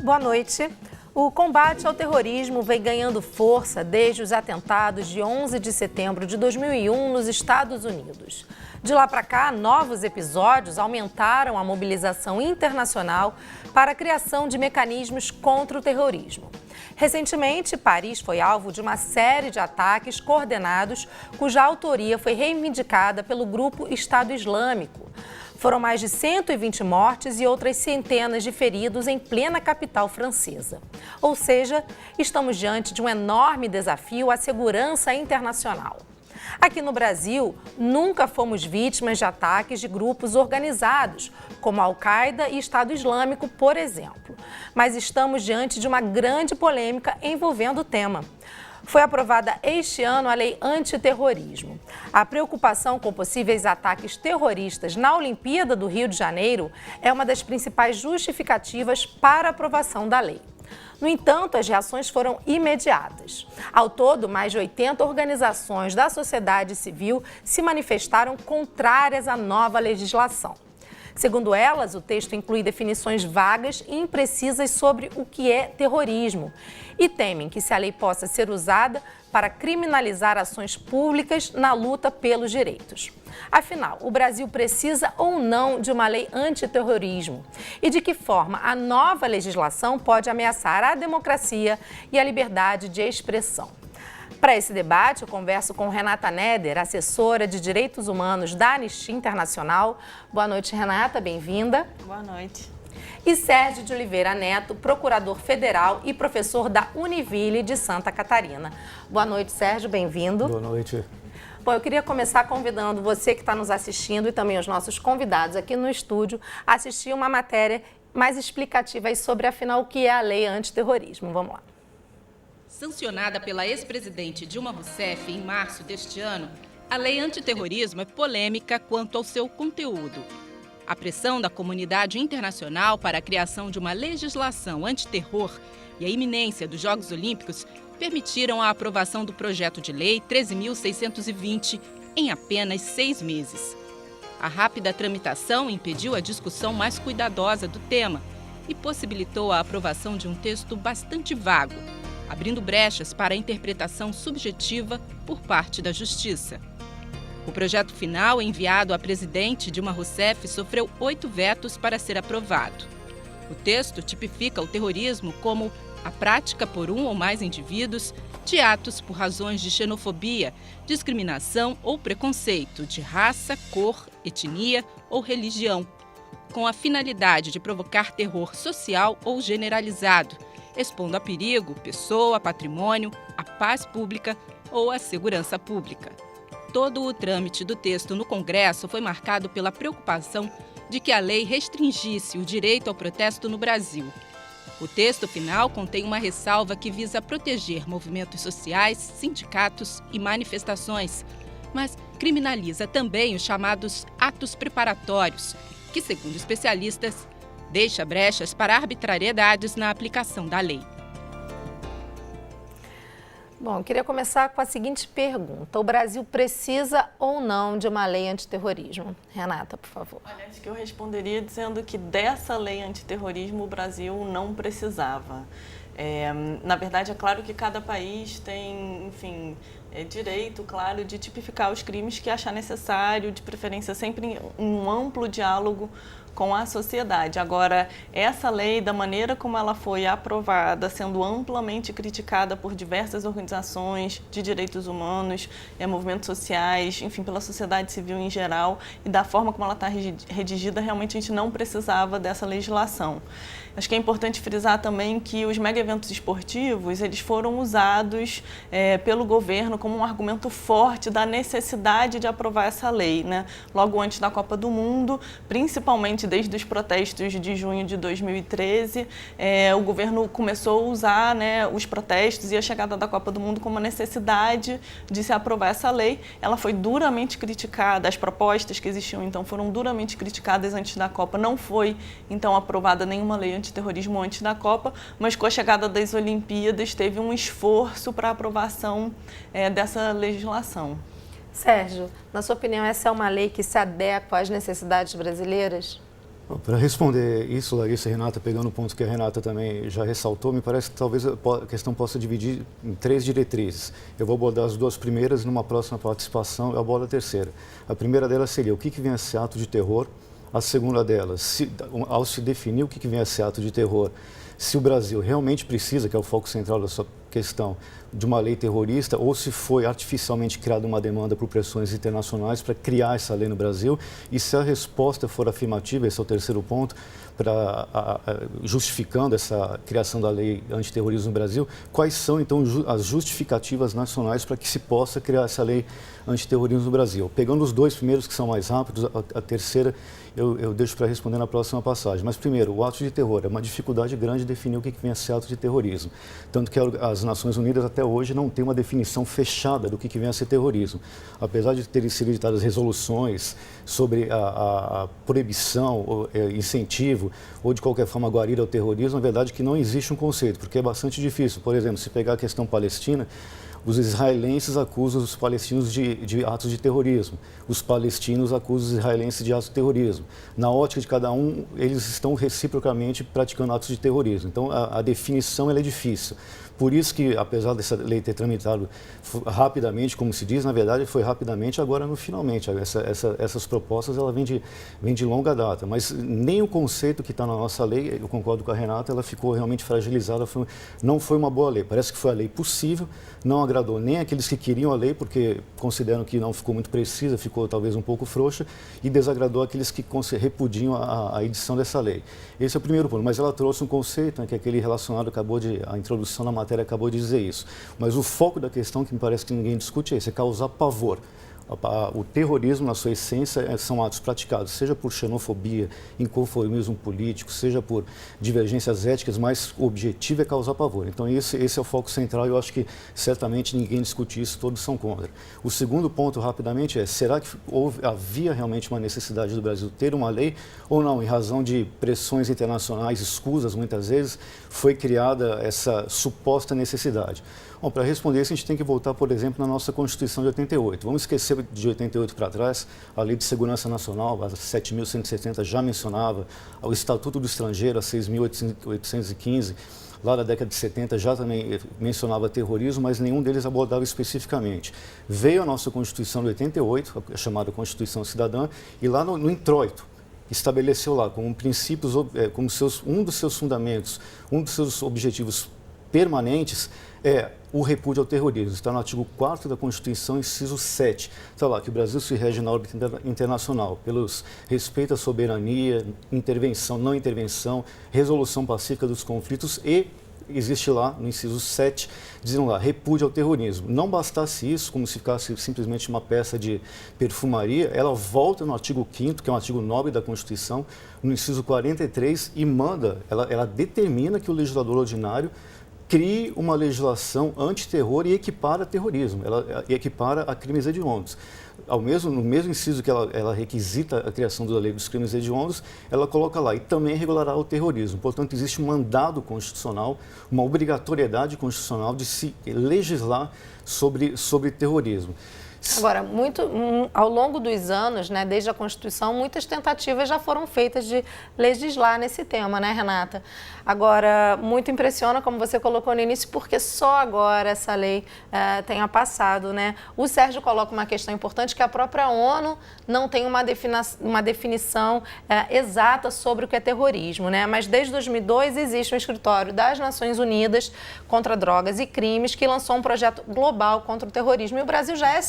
Boa noite. O combate ao terrorismo vem ganhando força desde os atentados de 11 de setembro de 2001 nos Estados Unidos. De lá para cá, novos episódios aumentaram a mobilização internacional para a criação de mecanismos contra o terrorismo. Recentemente, Paris foi alvo de uma série de ataques coordenados cuja autoria foi reivindicada pelo grupo Estado Islâmico. Foram mais de 120 mortes e outras centenas de feridos em plena capital francesa. Ou seja, estamos diante de um enorme desafio à segurança internacional. Aqui no Brasil, nunca fomos vítimas de ataques de grupos organizados, como a Al-Qaeda e Estado Islâmico, por exemplo. Mas estamos diante de uma grande polêmica envolvendo o tema. Foi aprovada este ano a Lei Antiterrorismo. A preocupação com possíveis ataques terroristas na Olimpíada do Rio de Janeiro é uma das principais justificativas para a aprovação da lei. No entanto, as reações foram imediatas. Ao todo, mais de 80 organizações da sociedade civil se manifestaram contrárias à nova legislação. Segundo elas, o texto inclui definições vagas e imprecisas sobre o que é terrorismo e temem que se a lei possa ser usada para criminalizar ações públicas na luta pelos direitos. Afinal, o Brasil precisa ou não de uma lei antiterrorismo? E de que forma a nova legislação pode ameaçar a democracia e a liberdade de expressão? Para esse debate, eu converso com Renata Neder, assessora de Direitos Humanos da Anistia Internacional. Boa noite, Renata, bem-vinda. Boa noite. E Sérgio de Oliveira Neto, procurador federal e professor da Univille de Santa Catarina. Boa noite, Sérgio, bem-vindo. Boa noite. Bom, eu queria começar convidando você que está nos assistindo e também os nossos convidados aqui no estúdio a assistir uma matéria mais explicativa aí sobre, afinal, o que é a lei antiterrorismo. Vamos lá. Sancionada pela ex-presidente Dilma Rousseff em março deste ano, a lei antiterrorismo é polêmica quanto ao seu conteúdo. A pressão da comunidade internacional para a criação de uma legislação antiterror e a iminência dos Jogos Olímpicos permitiram a aprovação do projeto de lei 13.620 em apenas 6 meses. A rápida tramitação impediu a discussão mais cuidadosa do tema e possibilitou a aprovação de um texto bastante vago, abrindo brechas para a interpretação subjetiva por parte da Justiça. O projeto final, enviado à presidente Dilma Rousseff, sofreu 8 vetos para ser aprovado. O texto tipifica o terrorismo como a prática por um ou mais indivíduos de atos por razões de xenofobia, discriminação ou preconceito de raça, cor, etnia ou religião, com a finalidade de provocar terror social ou generalizado, expondo a perigo pessoa, patrimônio, a paz pública ou a segurança pública. Todo o trâmite do texto no Congresso foi marcado pela preocupação de que a lei restringisse o direito ao protesto no Brasil. O texto final contém uma ressalva que visa proteger movimentos sociais, sindicatos e manifestações, mas criminaliza também os chamados atos preparatórios, que, segundo especialistas, deixa brechas para arbitrariedades na aplicação da lei. Bom, eu queria começar com a seguinte pergunta. O Brasil precisa ou não de uma lei antiterrorismo? Renata, por favor. Olha, acho que eu responderia dizendo que dessa lei antiterrorismo o Brasil não precisava. Na verdade, é claro que cada país tem, enfim, direito, claro, de tipificar os crimes que achar necessário, de preferência sempre em um amplo diálogo com a sociedade. Agora, essa lei, da maneira como ela foi aprovada, sendo amplamente criticada por diversas organizações de direitos humanos, movimentos sociais, enfim, pela sociedade civil em geral, e da forma como ela está redigida, realmente a gente não precisava dessa legislação. Acho que é importante frisar também que os mega-eventos esportivos, eles foram usados pelo governo como um argumento forte da necessidade de aprovar essa lei, né? Logo antes da Copa do Mundo, principalmente desde os protestos de junho de 2013, o governo começou a usar, né, os protestos e a chegada da Copa do Mundo como uma necessidade de se aprovar essa lei. Ela foi duramente criticada, as propostas que existiam então foram duramente criticadas antes da Copa. Não foi então aprovada nenhuma lei antiterrorismo antes da Copa, mas com a chegada das Olimpíadas teve um esforço para a aprovação dessa legislação. Sérgio, na sua opinião, essa é uma lei que se adequa às necessidades brasileiras? Para responder isso, Larissa e Renata, pegando o ponto que a Renata também já ressaltou, me parece que talvez a questão possa dividir em 3 diretrizes. Eu vou abordar as 2 primeiras e numa próxima participação eu abordo a terceira. A primeira delas seria o que vem a ser ato de terror. A segunda delas, ao se definir o que vem a ser ato de terror, se o Brasil realmente precisa, que é o foco central da sua questão, de uma lei terrorista, ou se foi artificialmente criada uma demanda por pressões internacionais para criar essa lei no Brasil, e se a resposta for afirmativa, esse é o terceiro ponto, justificando essa criação da lei antiterrorismo no Brasil, quais são então as justificativas nacionais para que se possa criar essa lei antiterrorismo no Brasil? Pegando os 2 primeiros, que são mais rápidos, a terceira eu deixo para responder na próxima passagem. Mas primeiro, o ato de terror é uma dificuldade grande definir o que vem a ser ato de terrorismo. Tanto que as Nações Unidas até hoje não têm uma definição fechada do que vem a ser terrorismo. Apesar de terem sido editadas resoluções sobre a proibição, ou incentivo, ou de qualquer forma guarida ao terrorismo, na verdade que não existe um conceito, porque é bastante difícil. Por exemplo, se pegar a questão palestina, os israelenses acusam os palestinos de atos de terrorismo. Os palestinos acusam os israelenses de atos de terrorismo. Na ótica de cada um, eles estão reciprocamente praticando atos de terrorismo. Então, a definição ela é difícil. Por isso que, apesar dessa lei ter tramitado rapidamente, como se diz, na verdade foi rapidamente, agora no finalmente. Essas propostas ela vem de longa data, mas nem o conceito que está na nossa lei, eu concordo com a Renata, ela ficou realmente fragilizada, não foi uma boa lei. Parece que foi a lei possível, não agradou nem aqueles que queriam a lei, porque consideram que não ficou muito precisa, ficou talvez um pouco frouxa, e desagradou aqueles que repudiam a edição dessa lei. Esse é o primeiro ponto, mas ela trouxe um conceito, né, que é aquele relacionado, a introdução na matéria acabou de dizer isso. Mas o foco da questão, que me parece que ninguém discute, é esse, é causar pavor. O terrorismo, na sua essência, são atos praticados, seja por xenofobia, inconformismo político, seja por divergências éticas, mas o objetivo é causar pavor. Então, esse é o foco central e eu acho que certamente ninguém discute isso, todos são contra. O segundo ponto, rapidamente, é: será que havia realmente uma necessidade do Brasil ter uma lei ou não? Em razão de pressões internacionais escusas, muitas vezes, foi criada essa suposta necessidade. Bom, para responder isso, a gente tem que voltar, por exemplo, na nossa Constituição de 88. Vamos esquecer de 88 para trás, a Lei de Segurança Nacional, a 7.170, já mencionava, o Estatuto do Estrangeiro, a 6.815, lá da década de 70, já também mencionava terrorismo, mas nenhum deles abordava especificamente. Veio a nossa Constituição de 88, a chamada Constituição Cidadã, e lá no introito, estabeleceu lá como princípios, como um dos seus fundamentos, um dos seus objetivos permanentes é o repúdio ao terrorismo. Está no artigo 4º da Constituição, inciso 7. Está lá que o Brasil se rege na órbita internacional pelos respeito à soberania, intervenção, não intervenção, resolução pacífica dos conflitos e existe lá, no inciso 7, dizendo lá, repúdio ao terrorismo. Não bastasse isso, como se ficasse simplesmente uma peça de perfumaria, ela volta no artigo 5º, que é um artigo nobre da Constituição, no inciso 43, e manda, ela determina que o legislador ordinário crie uma legislação antiterror e equipara terrorismo, ela equipara a crimes hediondos. No mesmo inciso que ela requisita a criação da lei dos crimes hediondos, ela coloca lá, e também regulará o terrorismo. Portanto, existe um mandado constitucional, uma obrigatoriedade constitucional de se legislar sobre terrorismo. Agora, ao longo dos anos, né, desde a Constituição, muitas tentativas já foram feitas de legislar nesse tema, né, Renata? Agora, muito impressiona, como você colocou no início, porque só agora essa lei tenha passado, né? O Sérgio coloca uma questão importante, que a própria ONU não tem uma definição exata sobre o que é terrorismo, né? Mas desde 2002 existe um escritório das Nações Unidas contra Drogas e Crimes que lançou um projeto global contra o terrorismo. E o Brasil já é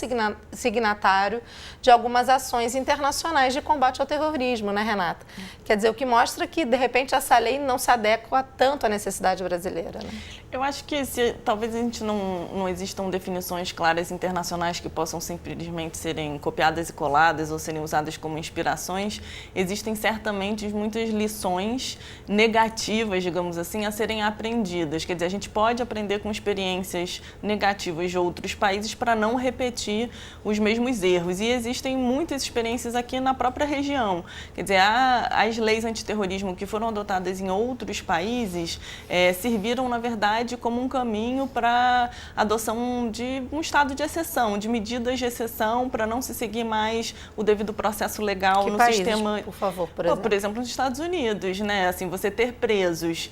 signatário de algumas ações internacionais de combate ao terrorismo, né, Renata? Quer dizer, o que mostra que, de repente, essa lei não se adequa tanto à necessidade brasileira, né? Eu acho que talvez a gente não existam definições claras internacionais que possam simplesmente serem copiadas e coladas ou serem usadas como inspirações. Existem certamente muitas lições negativas, digamos assim, a serem aprendidas. Quer dizer, a gente pode aprender com experiências negativas de outros países para não repetir os mesmos erros. E existem muitas experiências aqui na própria região. Quer dizer, as leis antiterrorismo que foram adotadas em outros países serviram, na verdade, como um caminho para a adoção de um estado de exceção, de medidas de exceção para não se seguir mais o devido processo legal no países, sistema. Por favor, por exemplo. Por exemplo, nos Estados Unidos, né? Assim, você ter presos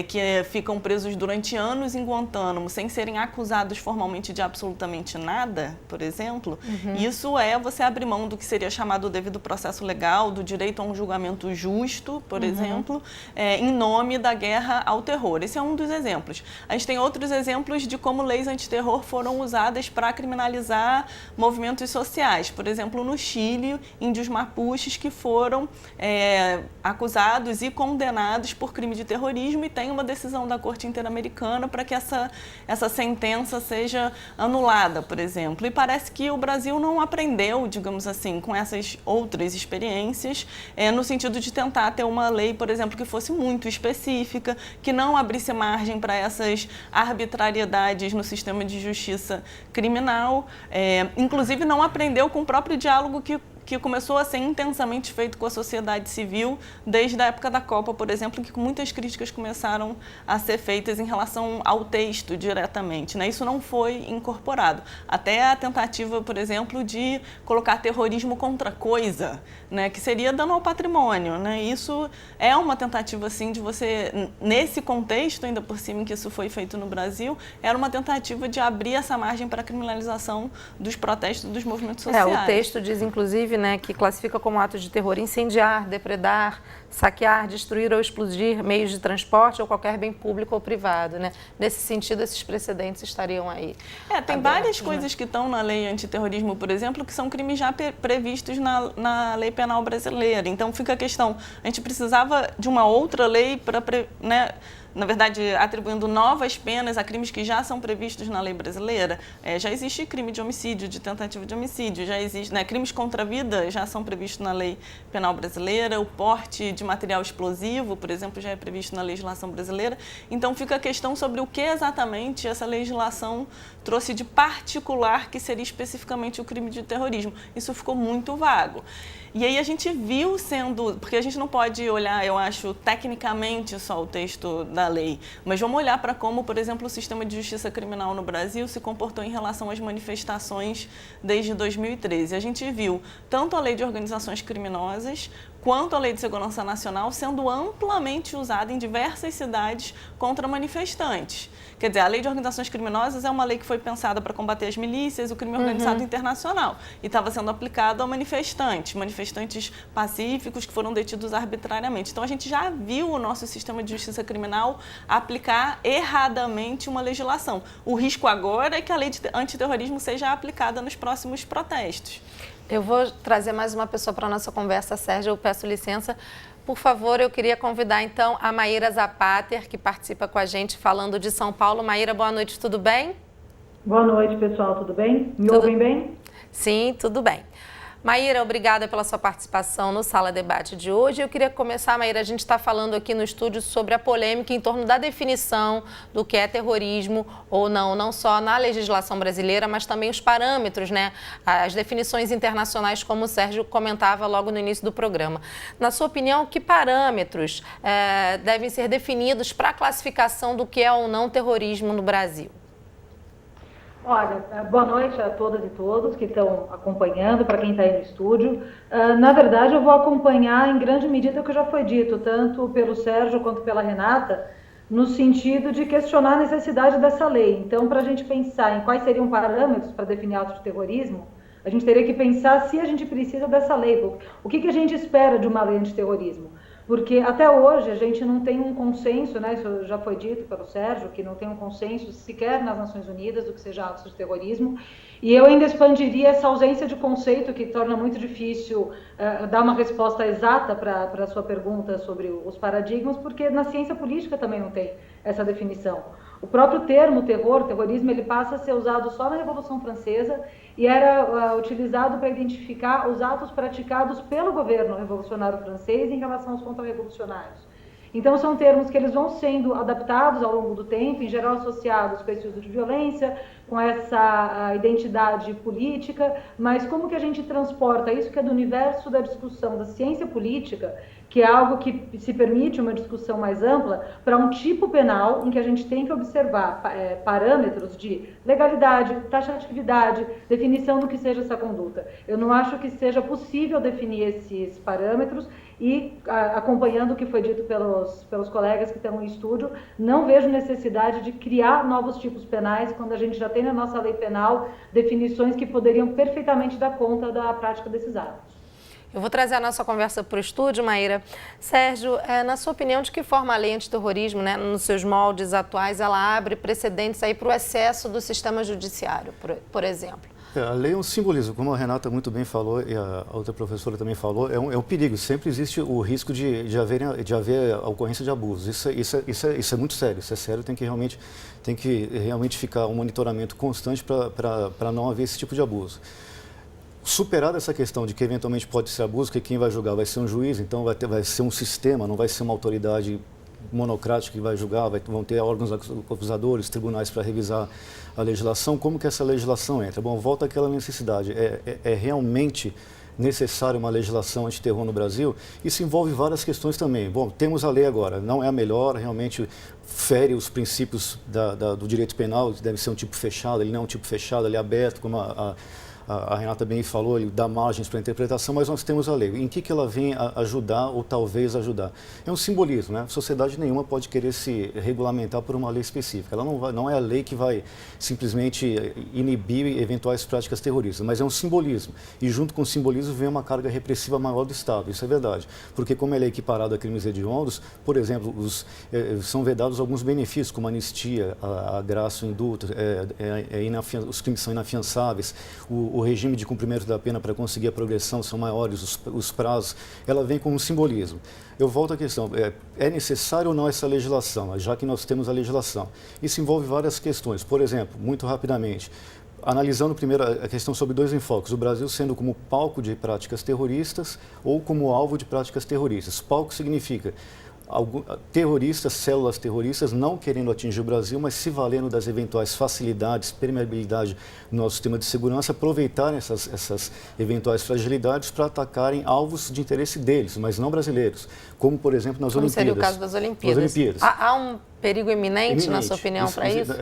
que ficam presos durante anos em Guantánamo sem serem acusados formalmente de absolutamente nada, por exemplo, isso você abrir mão do que seria chamado o devido processo legal, do direito a um julgamento justo, por exemplo, em nome da guerra ao terror. Esse é um dos exemplos. A gente tem outros exemplos de como leis antiterror foram usadas para criminalizar movimentos sociais. Por exemplo, no Chile, índios mapuches que foram acusados e condenados por crime de terrorismo, e tem uma decisão da Corte Interamericana para que essa sentença seja anulada, por exemplo. E parece que o Brasil não aprendeu, digamos assim, com essas outras experiências, no sentido de tentar ter uma lei, por exemplo, que fosse muito específica, que não abrisse margem para essas arbitrariedades no sistema de justiça criminal. Inclusive, não aprendeu com o próprio diálogo que começou a ser intensamente feito com a sociedade civil desde a época da Copa, por exemplo, que muitas críticas começaram a ser feitas em relação ao texto diretamente, né? Isso não foi incorporado. Até a tentativa, por exemplo, de colocar terrorismo contra coisa, né? Que seria dano ao patrimônio, né? Isso é uma tentativa, assim, de você, nesse contexto, ainda por cima em que isso foi feito no Brasil, era uma tentativa de abrir essa margem para a criminalização dos protestos dos movimentos sociais. O texto diz, inclusive, que classifica como ato de terror incendiar, depredar, saquear, destruir ou explodir meios de transporte ou qualquer bem público ou privado, né? Nesse sentido, esses precedentes estariam aí. Tem várias coisas que estão na lei antiterrorismo, por exemplo, que são crimes já previstos na lei penal brasileira. Então, fica a questão, a gente precisava de uma outra lei para, né, na verdade, atribuindo novas penas a crimes que já são previstos na lei brasileira. Já existe crime de homicídio, de tentativa de homicídio, já existe, né, crimes contra a vida já são previstos na lei penal brasileira, o porte de material explosivo, por exemplo, já é previsto na legislação brasileira. Então, fica a questão sobre o que exatamente essa legislação trouxe de particular que seria especificamente o crime de terrorismo. Isso ficou muito vago. E aí a gente viu porque a gente não pode olhar, eu acho, tecnicamente só o texto da lei, mas vamos olhar para como, por exemplo, o sistema de justiça criminal no Brasil se comportou em relação às manifestações desde 2013. A gente viu tanto a lei de organizações criminosas quanto a Lei de Segurança Nacional sendo amplamente usada em diversas cidades contra manifestantes. Quer dizer, a Lei de Organizações Criminosas é uma lei que foi pensada para combater as milícias, o crime organizado internacional, e estava sendo aplicado a manifestantes pacíficos que foram detidos arbitrariamente. Então, a gente já viu o nosso sistema de justiça criminal aplicar erradamente uma legislação. O risco agora é que a lei de antiterrorismo seja aplicada nos próximos protestos. Eu vou trazer mais uma pessoa para a nossa conversa, Sérgio, eu peço licença. Por favor, eu queria convidar então a Maíra Zapater, que participa com a gente falando de São Paulo. Maíra, boa noite, tudo bem? Boa noite, pessoal, tudo bem? Me ouvem bem? Sim, tudo bem. Maíra, obrigada pela sua participação no Sala Debate de hoje. Eu queria começar, Maíra, a gente está falando aqui no estúdio sobre a polêmica em torno da definição do que é terrorismo ou não só na legislação brasileira, mas também os parâmetros, né? As definições internacionais, como o Sérgio comentava logo no início do programa. Na sua opinião, que parâmetros devem ser definidos para a classificação do que é ou não terrorismo no Brasil? Olha, boa noite a todas e todos que estão acompanhando, para quem está aí no estúdio. Na verdade, eu vou acompanhar em grande medida o que já foi dito, tanto pelo Sérgio quanto pela Renata, no sentido de questionar a necessidade dessa lei. Então, para a gente pensar em quais seriam parâmetros para definir ato de terrorismo, a gente teria que pensar se a gente precisa dessa lei. O que a gente espera de uma lei antiterrorismo? Porque até hoje a gente não tem um consenso, né? Isso já foi dito pelo Sérgio, que não tem um consenso sequer nas Nações Unidas do que seja atos de terrorismo. E eu ainda expandiria essa ausência de conceito, que torna muito difícil dar uma resposta exata para a sua pergunta sobre os paradigmas, porque na ciência política também não tem essa definição. O próprio termo terrorismo, ele passa a ser usado só na Revolução Francesa e era utilizado para identificar os atos praticados pelo governo revolucionário francês em relação aos contra-revolucionários. Então, são termos que eles vão sendo adaptados ao longo do tempo, em geral associados com esse uso de violência, com essa identidade política, mas como que a gente transporta isso que é do universo da discussão da ciência política, que é algo que se permite uma discussão mais ampla, para um tipo penal em que a gente tem que observar parâmetros de legalidade, taxatividade, definição do que seja essa conduta. Eu não acho que seja possível definir esses parâmetros e, acompanhando o que foi dito pelos colegas que estão em estúdio, não vejo necessidade de criar novos tipos penais quando a gente já tem na nossa lei penal definições que poderiam perfeitamente dar conta da prática desses atos. Eu vou trazer a nossa conversa para o estúdio, Maíra. Sérgio, na sua opinião, de que forma a lei antiterrorismo, né, nos seus moldes atuais, ela abre precedentes aí para o excesso do sistema judiciário, por exemplo? A lei é um simbolismo, como a Renata muito bem falou e a outra professora também falou, é um perigo. Sempre existe o risco de haver a ocorrência de abusos. Isso é muito sério. Isso é sério, tem que realmente ficar um monitoramento constante para não haver esse tipo de abuso. Superada essa questão de que eventualmente pode ser abuso, que quem vai julgar vai ser um juiz, então vai ser um sistema, não vai ser uma autoridade monocrática que vai julgar, vão ter órgãos acusadores, tribunais para revisar a legislação. Como que essa legislação entra? Bom, volta àquela necessidade. É realmente necessária uma legislação antiterror no Brasil? Isso envolve várias questões também. Bom, temos a lei agora, não é a melhor, realmente fere os princípios do direito penal, deve ser um tipo fechado, ele não é um tipo fechado, ele é aberto, como a Renata bem falou, ele dá margens para interpretação, mas nós temos a lei. Em que ela vem ajudar ou talvez ajudar? É um simbolismo, né? Sociedade nenhuma pode querer se regulamentar por uma lei específica. Ela não é a lei que vai simplesmente inibir eventuais práticas terroristas, mas é um simbolismo. E junto com o simbolismo vem uma carga repressiva maior do Estado, isso é verdade. Porque como ela é equiparada a crimes hediondos, por exemplo, são vedados alguns benefícios, como anistia, a graça, o indulto, os crimes são inafiançáveis, o regime de cumprimento da pena para conseguir a progressão são maiores, os prazos, ela vem como um simbolismo. Eu volto à questão, é necessário ou não essa legislação, já que nós temos a legislação? Isso envolve várias questões, por exemplo, muito rapidamente, analisando primeiro a questão sobre dois enfoques, o Brasil sendo como palco de práticas terroristas ou como alvo de práticas terroristas. Palco significa terroristas, células terroristas não querendo atingir o Brasil, mas se valendo das eventuais facilidades, permeabilidade no nosso sistema de segurança, aproveitarem essas eventuais fragilidades para atacarem alvos de interesse deles, mas não brasileiros, como por exemplo nas Olimpíadas. Seria o caso das Olimpíadas. Há um perigo iminente, na sua opinião, para isso?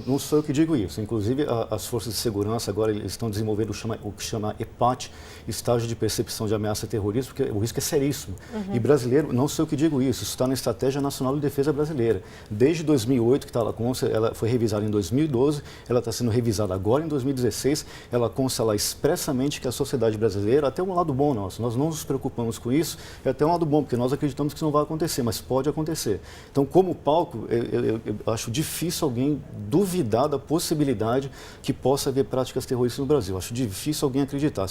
Não sou eu que digo isso. Inclusive, as forças de segurança agora estão desenvolvendo o que chama EPAT, Estágio de Percepção de Ameaça Terrorista, porque o risco é seríssimo. Uhum. E brasileiro, não sou eu que digo isso, isso está na Estratégia Nacional de Defesa Brasileira. Desde 2008, que está lá consta, ela foi revisada em 2012, ela está sendo revisada agora em 2016, ela consta lá expressamente que a sociedade brasileira, até um lado bom nosso, nós não nos preocupamos com isso, é até um lado bom, porque nós acreditamos que isso não vai acontecer, mas pode acontecer. Então, como palco, eu acho difícil alguém duvidar da possibilidade que possa haver práticas terroristas no Brasil. Acho difícil alguém acreditar.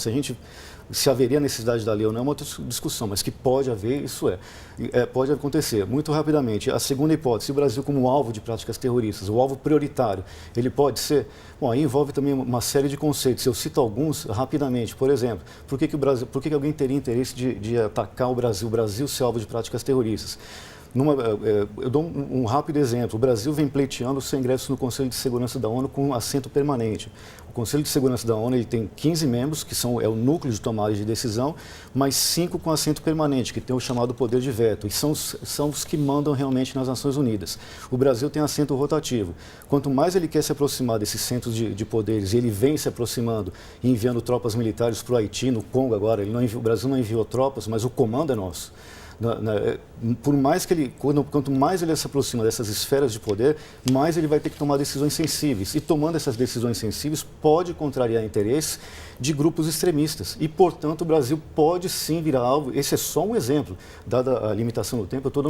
Se haveria necessidade da lei ou não é uma outra discussão, mas que pode haver, isso pode acontecer. Muito rapidamente, a segunda hipótese, o Brasil como alvo de práticas terroristas, o alvo prioritário, ele pode ser? Bom, aí envolve também uma série de conceitos. Eu cito alguns rapidamente. Por exemplo, por que alguém teria interesse de atacar o Brasil ser alvo de práticas terroristas? Eu dou um rápido exemplo. O Brasil vem pleiteando o seu ingresso no Conselho de Segurança da ONU com assento permanente. O Conselho de Segurança da ONU ele tem 15 membros, que é o núcleo de tomada de decisão, mais 5 com assento permanente, que tem o chamado poder de veto, e são os que mandam realmente nas Nações Unidas. O Brasil tem assento rotativo. Quanto mais ele quer se aproximar desses centros de poderes, e ele vem se aproximando e enviando tropas militares para o Haiti, no Congo agora, o Brasil não enviou tropas, mas o comando é nosso. Por mais que quanto mais ele se aproxima dessas esferas de poder, mais ele vai ter que tomar decisões sensíveis. E tomando essas decisões sensíveis pode contrariar interesses de grupos extremistas. E, portanto, o Brasil pode sim virar alvo. Esse é só um exemplo. Dada a limitação do tempo, eu estou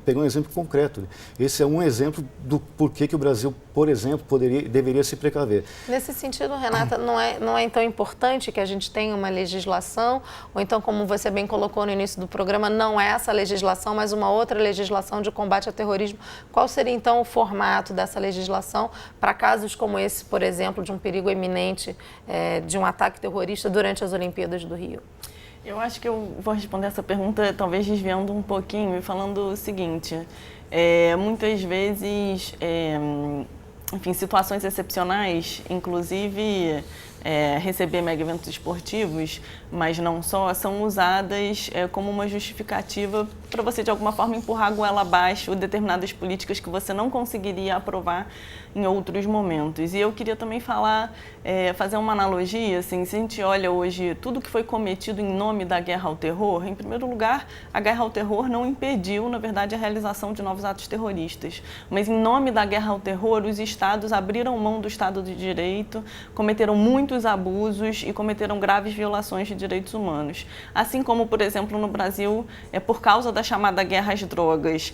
pegando um exemplo concreto. Esse é um exemplo do porquê que o Brasil, por exemplo, deveria se precaver. Nesse sentido, Renata, não é então importante que a gente tenha uma legislação, ou então, como você bem colocou no início do programa, não é essa legislação, mas uma outra legislação de combate ao terrorismo. Qual seria, então, o formato dessa legislação para casos como esse, por exemplo, de um perigo iminente de um ataque terrorista durante as Olimpíadas do Rio? Eu acho que eu vou responder essa pergunta, talvez desviando um pouquinho e falando o seguinte, muitas vezes enfim, situações excepcionais, inclusive receber mega eventos esportivos, mas não só, são usadas como uma justificativa para você, de alguma forma, empurrar a goela abaixo determinadas políticas que você não conseguiria aprovar em outros momentos. E eu queria também falar, fazer uma analogia, assim, se a gente olha hoje tudo que foi cometido em nome da guerra ao terror, em primeiro lugar, a guerra ao terror não impediu, na verdade, a realização de novos atos terroristas, mas em nome da guerra ao terror, os estados abriram mão do Estado de Direito, cometeram muitos abusos e cometeram graves violações de direitos humanos. Assim como, por exemplo, no Brasil, por causa da chamada guerra às drogas,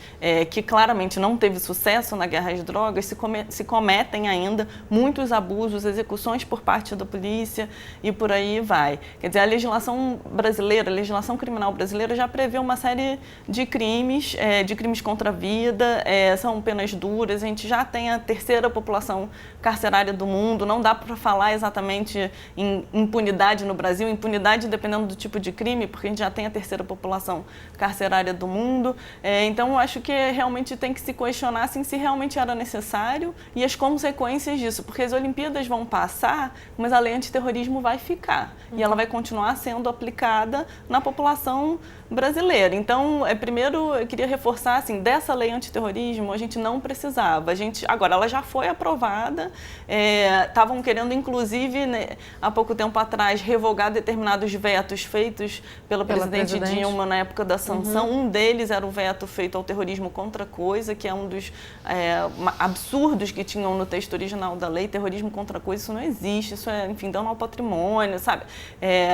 que claramente não teve sucesso na guerra às drogas, se cometem ainda muitos abusos, execuções por parte da polícia e por aí vai. Quer dizer, a legislação brasileira, a legislação criminal brasileira já prevê uma série de crimes contra a vida, são penas duras, a gente já tem a terceira população carcerária do mundo, não dá para falar exatamente em impunidade no Brasil, impunidade dependendo do tipo de crime, porque a gente já tem a terceira população carcerária do mundo. Então, eu acho que realmente tem que se questionar assim, se realmente era necessário e as consequências disso, porque as Olimpíadas vão passar, mas a lei antiterrorismo vai ficar e ela vai continuar sendo aplicada na população brasileira. Então, primeiro, eu queria reforçar, assim, dessa lei antiterrorismo a gente não precisava. Agora, ela já foi aprovada, estavam querendo, inclusive, né, há pouco tempo atrás, revogar determinados vetos feitos pela presidente Dilma na época da sanção. Um deles era o veto feito ao terrorismo contra coisa, que é um dos absurdos que tinham no texto original da lei. Terrorismo contra coisa, isso não existe, isso é, enfim, dano ao patrimônio, sabe?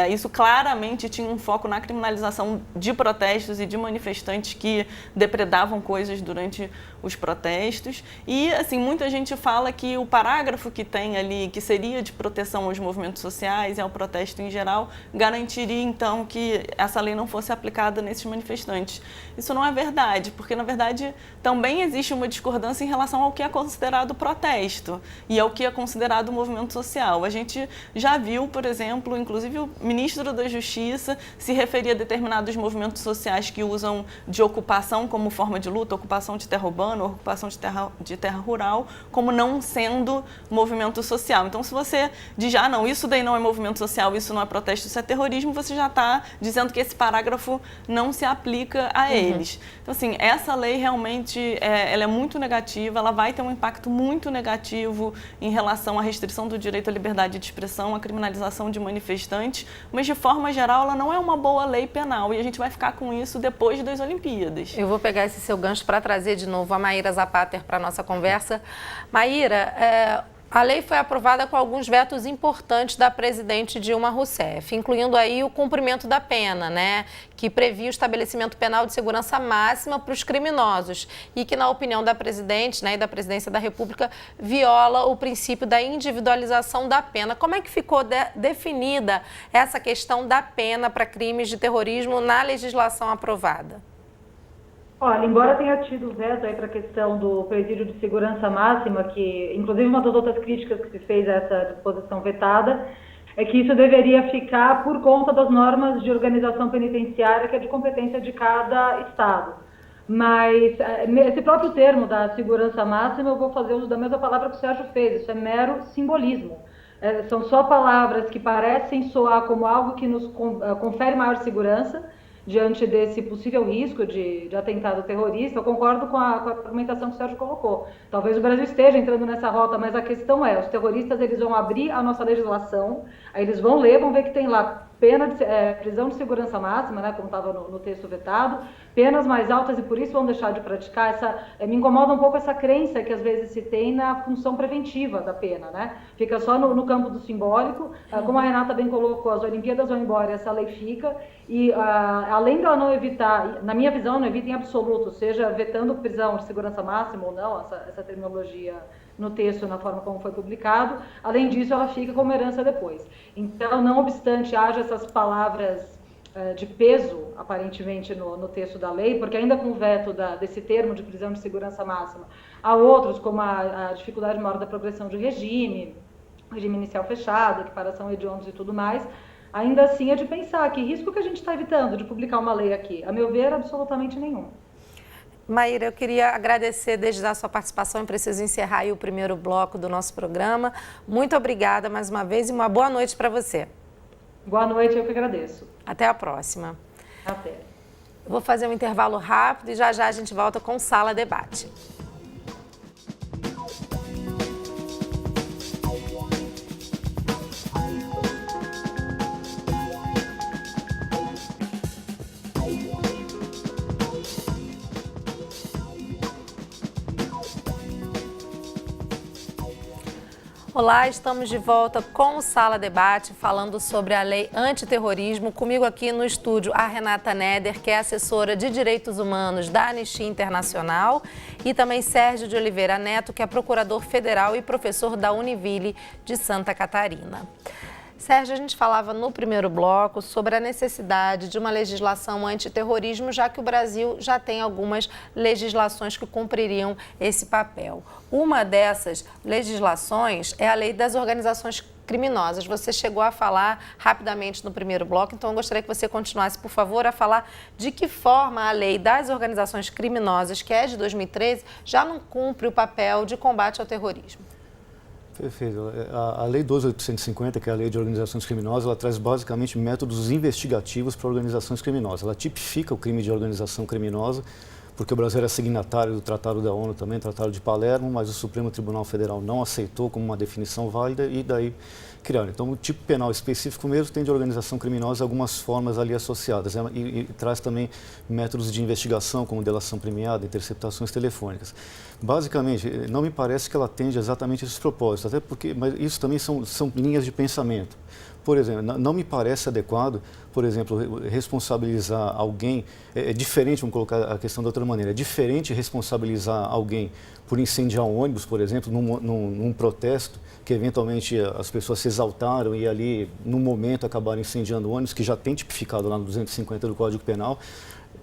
Isso claramente tinha um foco na criminalização de protestos e de manifestantes que depredavam coisas durante os protestos. E, assim, muita gente fala que o parágrafo que tem ali, que seria de proteção aos movimentos sociais e ao protesto em geral, garantiria, então, que essa lei não fosse aplicada nesses manifestantes. Isso não é verdade, porque, na verdade, também existe uma discordância em relação ao que é considerado protesto e ao que é considerado movimento social. A gente já viu, por exemplo, inclusive o ministro da Justiça se referia a determinados movimentos sociais que usam de ocupação como forma de luta, ocupação de terra urbana, ocupação de terra rural, como não sendo movimento social. Então, se você diz, não, isso daí não é movimento social, isso não é protesto, isso é terrorismo, você já está dizendo que esse parágrafo não se aplica a eles. Então, assim, essa lei realmente ela é muito negativa, ela vai ter um impacto muito negativo em relação à restrição do direito à liberdade de expressão, à criminalização de manifestantes, mas, de forma geral, ela não é uma boa lei penal e a gente vai ficar com isso depois das Olimpíadas. Eu vou pegar esse seu gancho para trazer de novo a Maíra Zapater para a nossa conversa. Maíra, a lei foi aprovada com alguns vetos importantes da presidente Dilma Rousseff, incluindo aí o cumprimento da pena, né, que previa o estabelecimento penal de segurança máxima para os criminosos e que, na opinião da presidente, né, e da presidência da República, viola o princípio da individualização da pena. Como é que ficou definida essa questão da pena para crimes de terrorismo na legislação aprovada? Olha, embora tenha tido veto aí para a questão do presídio de segurança máxima, que inclusive uma das outras críticas que se fez a essa disposição vetada, é que isso deveria ficar por conta das normas de organização penitenciária, que é de competência de cada estado. Mas esse próprio termo da segurança máxima, eu vou fazer uso da mesma palavra que o Sérgio fez, isso é mero simbolismo. São só palavras que parecem soar como algo que nos confere maior segurança diante desse possível risco de atentado terrorista. Eu concordo com a argumentação que o Sérgio colocou. Talvez o Brasil esteja entrando nessa rota, mas a questão os terroristas eles vão abrir a nossa legislação, aí eles vão ler, vão ver que tem lá prisão de segurança máxima, né, como estava no texto vetado, penas mais altas e por isso vão deixar de praticar. Me incomoda um pouco essa crença que às vezes se tem na função preventiva da pena, né? Fica só no campo do simbólico. Como a Renata bem colocou, as Olimpíadas vão embora e essa lei fica. E além dela não evitar, na minha visão, não evita em absoluto, seja vetando prisão de segurança máxima ou não, essa terminologia no texto, na forma como foi publicado. Além disso, ela fica como herança depois. Então, não obstante haja essas palavras de peso, aparentemente, no texto da lei, porque ainda com o veto desse termo de prisão de segurança máxima, há outros, como a dificuldade maior da progressão de regime inicial fechado, equiparação hediondos e tudo mais, ainda assim é de pensar que risco que a gente está evitando de publicar uma lei aqui. A meu ver, absolutamente nenhum. Maíra, eu queria agradecer desde já a sua participação e preciso encerrar aí o primeiro bloco do nosso programa. Muito obrigada mais uma vez e uma boa noite para você. Boa noite, eu que agradeço. Até a próxima. Até. Eu vou fazer um intervalo rápido e já a gente volta com Sala Debate. Olá, estamos de volta com o Sala Debate, falando sobre a lei antiterrorismo. Comigo aqui no estúdio a Renata Neder, que é assessora de Direitos Humanos da Anistia Internacional, e também Sérgio de Oliveira Neto, que é procurador federal e professor da Univille de Santa Catarina. Sérgio, a gente falava no primeiro bloco sobre a necessidade de uma legislação antiterrorismo, já que o Brasil já tem algumas legislações que cumpririam esse papel. Uma dessas legislações é a lei das organizações criminosas. Você chegou a falar rapidamente no primeiro bloco, então eu gostaria que você continuasse, por favor, a falar de que forma a lei das organizações criminosas, que é de 2013, já não cumpre o papel de combate ao terrorismo. Perfeito. A Lei 12.850, que é a Lei de Organizações Criminosas, ela traz basicamente métodos investigativos para organizações criminosas. Ela tipifica o crime de organização criminosa, porque o Brasil era signatário do Tratado da ONU também, Tratado de Palermo, mas o Supremo Tribunal Federal não aceitou como uma definição válida e daí criaram. Então, o tipo penal específico mesmo tem de organização criminosa algumas formas ali associadas, né? E traz também métodos de investigação, como delação premiada, interceptações telefônicas. Basicamente, não me parece que ela atende exatamente esses propósitos, até porque, mas isso também são linhas de pensamento. Por exemplo, não me parece adequado, por exemplo, responsabilizar alguém, é diferente, vamos colocar a questão de outra maneira, é diferente responsabilizar alguém por incendiar um ônibus, por exemplo, num protesto, que eventualmente as pessoas se exaltaram e ali, no momento, acabaram incendiando o ônibus, que já tem tipificado lá no 250 do Código Penal.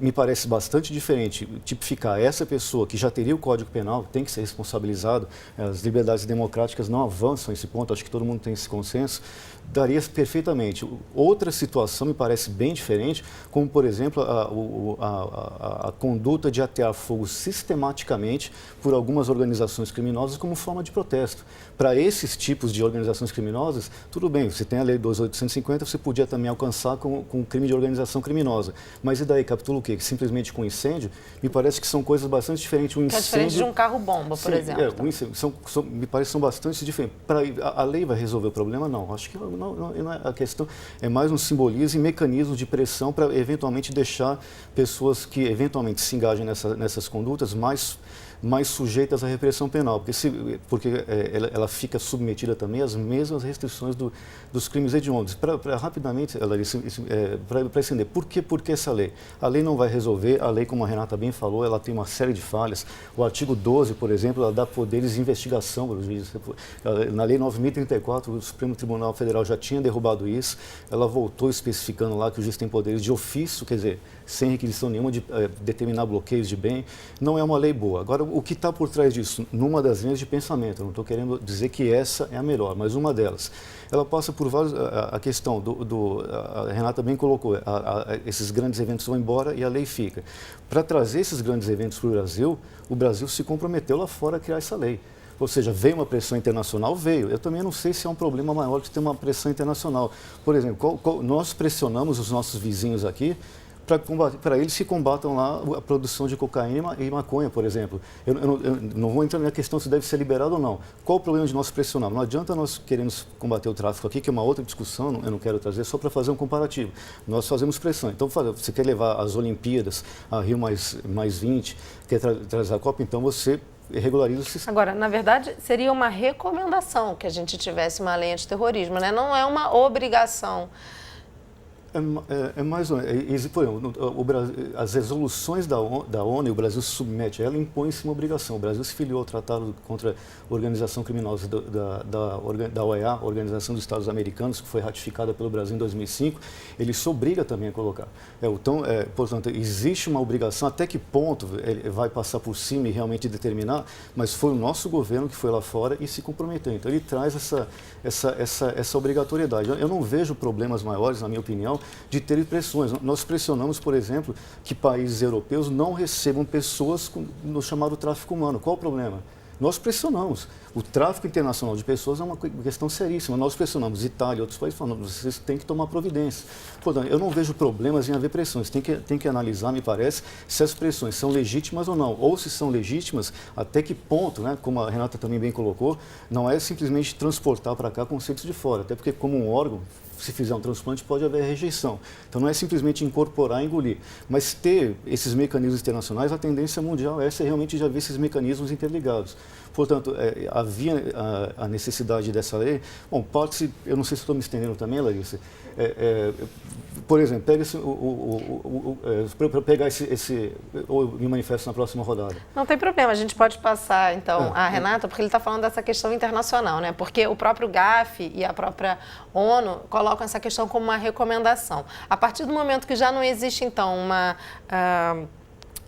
Me parece bastante diferente tipificar essa pessoa que já teria o Código Penal, tem que ser responsabilizado, as liberdades democráticas não avançam nesse ponto, acho que todo mundo tem esse consenso, daria perfeitamente. Outra situação me parece bem diferente, como, por exemplo, a conduta de atear fogo sistematicamente por algumas organizações criminosas como forma de protesto. Para esses tipos de organizações criminosas, tudo bem, você tem a Lei 12.850, você podia também alcançar com o crime de organização criminosa. Mas e daí, capitula o quê? Simplesmente com incêndio? Me parece que são coisas bastante diferentes. Um incêndio, é diferente de um carro-bomba, por exemplo. Um incêndio, me parece que são bastante diferentes. A lei vai resolver o problema? Não. Acho que não, a questão é mais um simbolismo e mecanismo de pressão para eventualmente deixar pessoas que eventualmente se engajem nessas condutas mais sujeitas à repressão penal, porque ela fica submetida também às mesmas restrições dos crimes hediondos. Rapidamente, para entender, por que essa lei? A lei não vai resolver, a lei, como a Renata bem falou, ela tem uma série de falhas. O artigo 12, por exemplo, ela dá poderes de investigação para os juízes. Na Lei 9.034, o Supremo Tribunal Federal já tinha derrubado isso, ela voltou especificando lá que o juiz tem poderes de ofício, quer dizer, sem requisição nenhuma de determinar bloqueios de bem. Não é uma lei boa. Agora, o que está por trás disso? Numa das linhas de pensamento, eu não estou querendo dizer que essa é a melhor, mas uma delas. Ela passa por vários... A questão a Renata bem colocou, esses grandes eventos vão embora e a lei fica. Para trazer esses grandes eventos para o Brasil se comprometeu lá fora a criar essa lei. Ou seja, veio uma pressão internacional? Veio. Eu também não sei se é um problema maior de ter uma pressão internacional. Por exemplo, nós pressionamos os nossos vizinhos aqui para eles que combatam lá a produção de cocaína e maconha, por exemplo. Eu não vou entrar na questão se deve ser liberado ou não. Qual o problema de nós pressionar? Não adianta nós queremos combater o tráfico aqui, que é uma outra discussão, eu não quero trazer, só para fazer um comparativo. Nós fazemos pressão. Então, você quer levar as Olimpíadas a Rio mais 20, quer trazer a Copa, então você regulariza o sistema. Agora, na verdade, seria uma recomendação que a gente tivesse uma lei antiterrorismo, né? Não é uma obrigação. É mais ou menos. Por exemplo, as resoluções da ONU, e o Brasil se submete a ela, impõe-se uma obrigação. O Brasil se filiou ao Tratado contra a Organização Criminosa da OEA, Organização dos Estados Americanos, que foi ratificada pelo Brasil em 2005. Ele se obriga também a colocar. Portanto, existe uma obrigação, até que ponto ele vai passar por cima e realmente determinar, mas foi o nosso governo que foi lá fora e se comprometeu. Então, ele traz essa obrigatoriedade. Eu não vejo problemas maiores, na minha opinião, internacional de ter pressões. Nós pressionamos, por exemplo, que países europeus não recebam pessoas no chamado tráfico humano. Qual o problema? Nós pressionamos. O tráfico internacional de pessoas é uma questão seríssima. Nós pressionamos Itália e outros países falando, vocês têm que tomar providências. Portanto, eu não vejo problemas em haver pressões. Tem que analisar, me parece, se as pressões são legítimas ou não. Ou se são legítimas, até que ponto, né, como a Renata também bem colocou, não é simplesmente transportar para cá conceitos de fora. Até porque, como um órgão, se fizer um transplante, pode haver rejeição. Então, não é simplesmente incorporar e engolir. Mas ter esses mecanismos internacionais, a tendência mundial é realmente já ver esses mecanismos interligados. Portanto, havia a necessidade dessa lei. Bom, pode-se, eu não sei se estou me estendendo também, Larissa. Por exemplo, pega para pegar ou me manifesto na próxima rodada. Não tem problema, a gente pode passar, então, a Renata, porque ele está falando dessa questão internacional, né? Porque o próprio GAF e a própria ONU colocam essa questão como uma recomendação. A partir do momento que já não existe, então, uma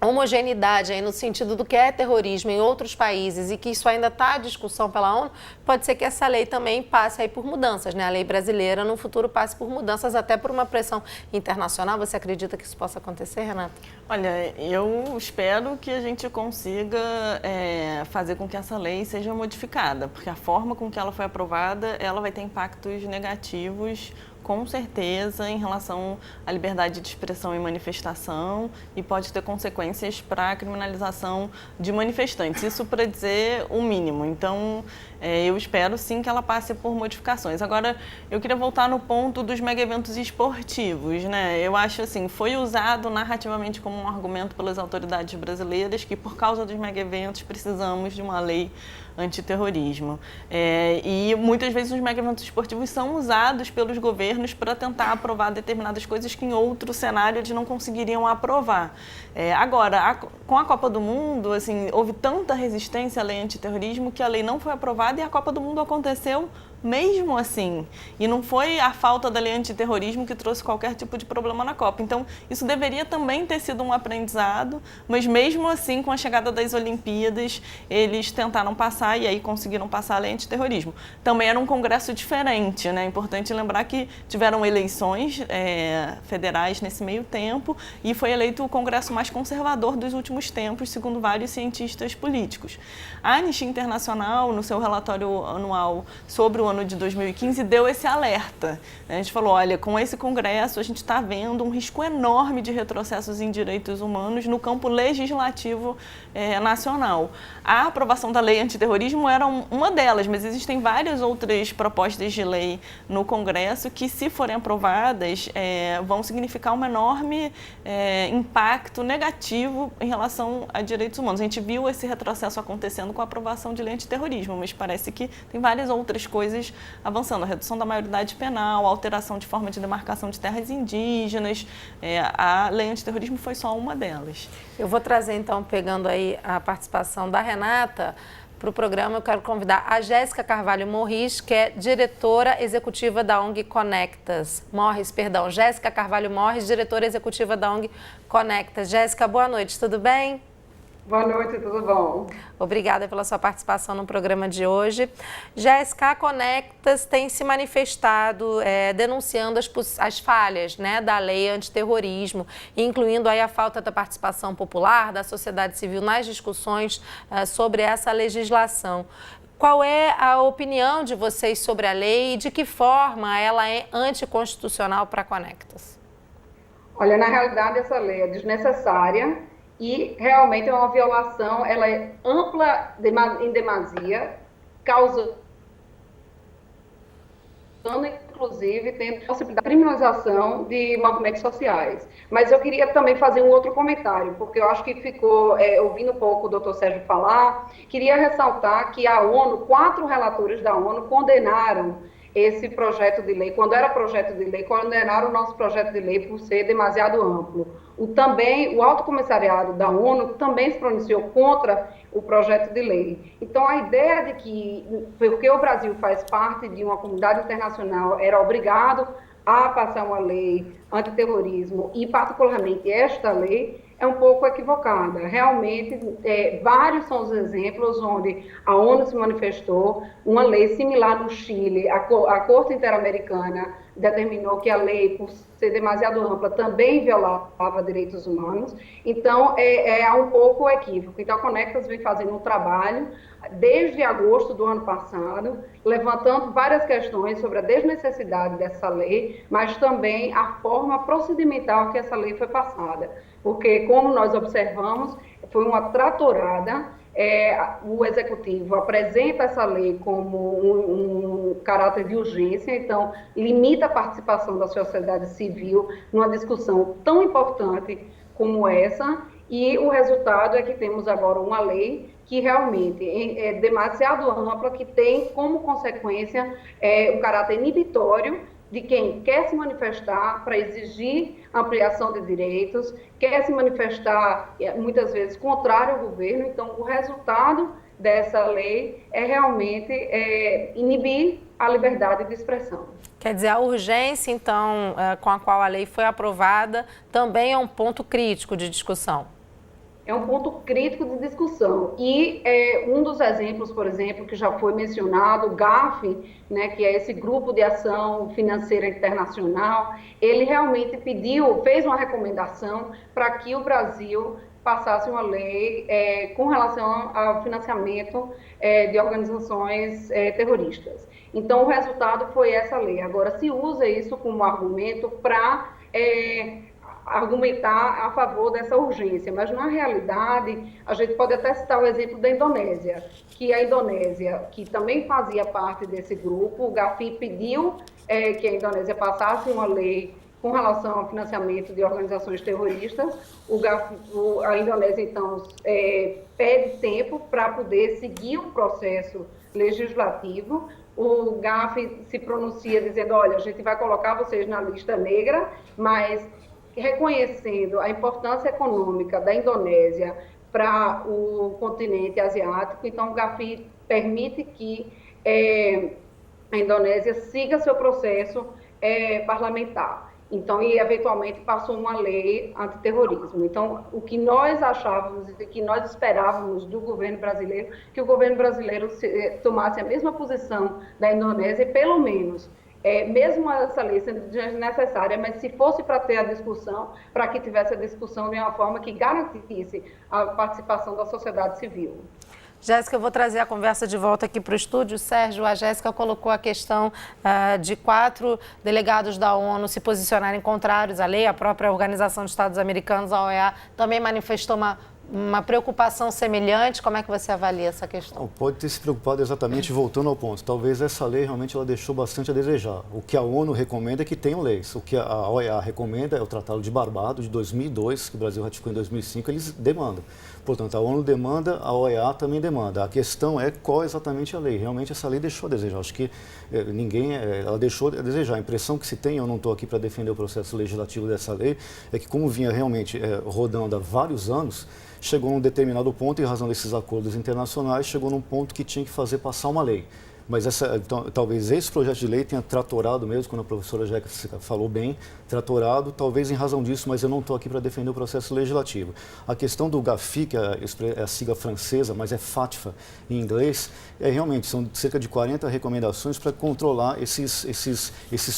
homogeneidade aí no sentido do que é terrorismo em outros países e que isso ainda está à discussão pela ONU, pode ser que essa lei também passe aí por mudanças, né? A lei brasileira no futuro passe por mudanças, até por uma pressão internacional. Você acredita que isso possa acontecer, Renata? Olha, eu espero que a gente consiga fazer com que essa lei seja modificada, porque a forma com que ela foi aprovada, ela vai ter impactos negativos, com certeza, em relação à liberdade de expressão e manifestação e pode ter consequências para a criminalização de manifestantes. Isso para dizer o mínimo. Então, eu espero sim que ela passe por modificações. Agora, eu queria voltar no ponto dos mega-eventos esportivos, né? Eu acho assim, foi usado narrativamente como um argumento pelas autoridades brasileiras que por causa dos mega-eventos precisamos de uma lei antiterrorismo. E muitas vezes os mega-eventos esportivos são usados pelos governos para tentar aprovar determinadas coisas que em outro cenário eles não conseguiriam aprovar. Agora, com a Copa do Mundo, assim, houve tanta resistência à lei antiterrorismo que a lei não foi aprovada e a Copa do Mundo aconteceu mesmo assim. E não foi a falta da lei antiterrorismo que trouxe qualquer tipo de problema na Copa. Então, isso deveria também ter sido um aprendizado, mas mesmo assim, com a chegada das Olimpíadas, eles tentaram passar e aí conseguiram passar a lei antiterrorismo. Também era um congresso diferente, né? É importante lembrar que tiveram eleições federais nesse meio tempo e foi eleito o congresso mais conservador dos últimos tempos, segundo vários cientistas políticos. A Anistia Internacional, no seu relatório anual sobre o ano de 2015, deu esse alerta. A gente falou, olha, com esse congresso a gente está vendo um risco enorme de retrocessos em direitos humanos no campo legislativo nacional. A aprovação da lei antiterrorismo era uma delas, mas existem várias outras propostas de lei no Congresso que, se forem aprovadas, vão significar um enorme impacto negativo em relação a direitos humanos. A gente viu esse retrocesso acontecendo com a aprovação de lei antiterrorismo, mas parece que tem várias outras coisas avançando. A redução da maioridade penal, a alteração de forma de demarcação de terras indígenas, a lei antiterrorismo foi só uma delas. Eu vou trazer, então, pegando aí a participação da Renata para o programa, eu quero convidar a Jéssica Carvalho Morris, que é diretora executiva da ONG Conectas. Jéssica Carvalho Morris, diretora executiva da ONG Conectas. Jéssica, boa noite, tudo bem? Boa noite, tudo bom? Obrigada pela sua participação no programa de hoje. Jéssica, a Conectas tem se manifestado denunciando as falhas, né, da lei antiterrorismo, incluindo aí a falta da participação popular, da sociedade civil nas discussões sobre essa legislação. Qual é a opinião de vocês sobre a lei e de que forma ela é anticonstitucional para a Conectas? Olha, na realidade essa lei é desnecessária e realmente é uma violação, ela é ampla em demasia, causando, inclusive, tendo possibilidade de criminalização de movimentos sociais. Mas eu queria também fazer um outro comentário, porque eu acho que ficou, ouvindo um pouco o doutor Sérgio falar, queria ressaltar que a ONU, 4 relatores da ONU condenaram esse projeto de lei, quando era projeto de lei, condenaram o nosso projeto de lei por ser demasiado amplo. O Alto Comissariado da ONU também se pronunciou contra o projeto de lei. Então, a ideia de que, porque o Brasil faz parte de uma comunidade internacional, era obrigado a passar uma lei antiterrorismo, e particularmente esta lei, é um pouco equivocada. Realmente, vários são os exemplos onde a ONU se manifestou, uma lei similar no Chile, a Corte Interamericana determinou que a lei, por ser demasiado ampla, também violava direitos humanos. Então, há um pouco equívoco. Então, a Conectas vem fazendo um trabalho desde agosto do ano passado, levantando várias questões sobre a desnecessidade dessa lei, mas também a forma procedimental que essa lei foi passada. Porque, como nós observamos, foi uma tratorada. O Executivo apresenta essa lei como um caráter de urgência, então limita a participação da sociedade civil numa discussão tão importante como essa, e o resultado é que temos agora uma lei que realmente é demasiado ampla, que tem como consequência um caráter inibitório de quem quer se manifestar para exigir ampliação de direitos, quer se manifestar, muitas vezes, contrário ao governo. Então, o resultado dessa lei é realmente inibir a liberdade de expressão. Quer dizer, a urgência, então, com a qual a lei foi aprovada, também é um ponto crítico de discussão. É um ponto crítico de discussão. E um dos exemplos, por exemplo, que já foi mencionado, o GAFI, né, que é esse Grupo de Ação Financeira Internacional, ele realmente fez uma recomendação para que o Brasil passasse uma lei com relação ao financiamento de organizações terroristas. Então, o resultado foi essa lei. Agora, se usa isso como argumento para argumentar a favor dessa urgência, mas na realidade a gente pode até citar o exemplo da Indonésia, que a Indonésia, que também fazia parte desse grupo, o GAFI pediu que a Indonésia passasse uma lei com relação ao financiamento de organizações terroristas. A Indonésia, então, pede tempo para poder seguir o processo legislativo. O GAFI se pronuncia dizendo, olha, a gente vai colocar vocês na lista negra, mas reconhecendo a importância econômica da Indonésia para o continente asiático. Então, o GAFI permite que a Indonésia siga seu processo parlamentar. Então, e eventualmente passou uma lei antiterrorismo. Então, o que nós achávamos e que nós esperávamos do governo brasileiro, que o governo brasileiro tomasse a mesma posição da Indonésia, e pelo menos, mesmo essa lei sendo desnecessária, mas se fosse para ter a discussão, para que tivesse a discussão de uma forma que garantisse a participação da sociedade civil. Jéssica, eu vou trazer a conversa de volta aqui para o estúdio. Sérgio, a Jéssica colocou a questão de 4 delegados da ONU se posicionarem contrários à lei. A própria Organização dos Estados Americanos, a OEA, também manifestou uma preocupação semelhante. Como é que você avalia essa questão? Pode ter se preocupado exatamente, voltando ao ponto. Talvez essa lei realmente ela deixou bastante a desejar. O que a ONU recomenda é que tenham leis. O que a OEA recomenda é o Tratado de Barbados, de 2002, que o Brasil ratificou em 2005, eles demandam. Portanto, a ONU demanda, a OEA também demanda. A questão é qual exatamente a lei. Realmente essa lei deixou a desejar. Acho que ela deixou a desejar. A impressão que se tem, eu não estou aqui para defender o processo legislativo dessa lei, é que como vinha realmente rodando há vários anos, chegou a um determinado ponto, em razão desses acordos internacionais, chegou num ponto que tinha que fazer passar uma lei. Mas talvez esse projeto de lei tenha tratorado mesmo, quando a professora Jéssica falou bem, tratorado, talvez em razão disso, mas eu não estou aqui para defender o processo legislativo. A questão do GAFI, que é a sigla francesa, mas é FATFA em inglês, realmente são cerca de 40 recomendações para controlar esses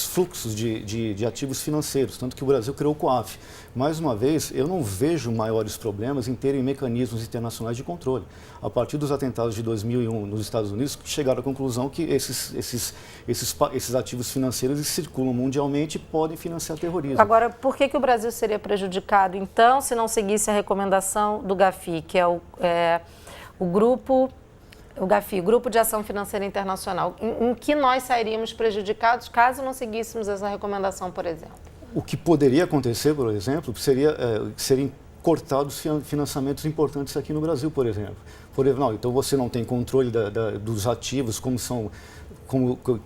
fluxos de ativos financeiros, tanto que o Brasil criou o COAF. Mais uma vez, eu não vejo maiores problemas em terem mecanismos internacionais de controle. A partir dos atentados de 2001 nos Estados Unidos, chegaram à conclusão que esses ativos financeiros circulam mundialmente e podem financiar terrorismo. Agora, por que o Brasil seria prejudicado, então, se não seguisse a recomendação do GAFI, que é o Grupo de Ação Financeira Internacional? Em que nós sairíamos prejudicados caso não seguíssemos essa recomendação, por exemplo? O que poderia acontecer, por exemplo, seria serem cortados financiamentos importantes aqui no Brasil, por exemplo. por exemplo, não, então você não tem controle dos ativos, como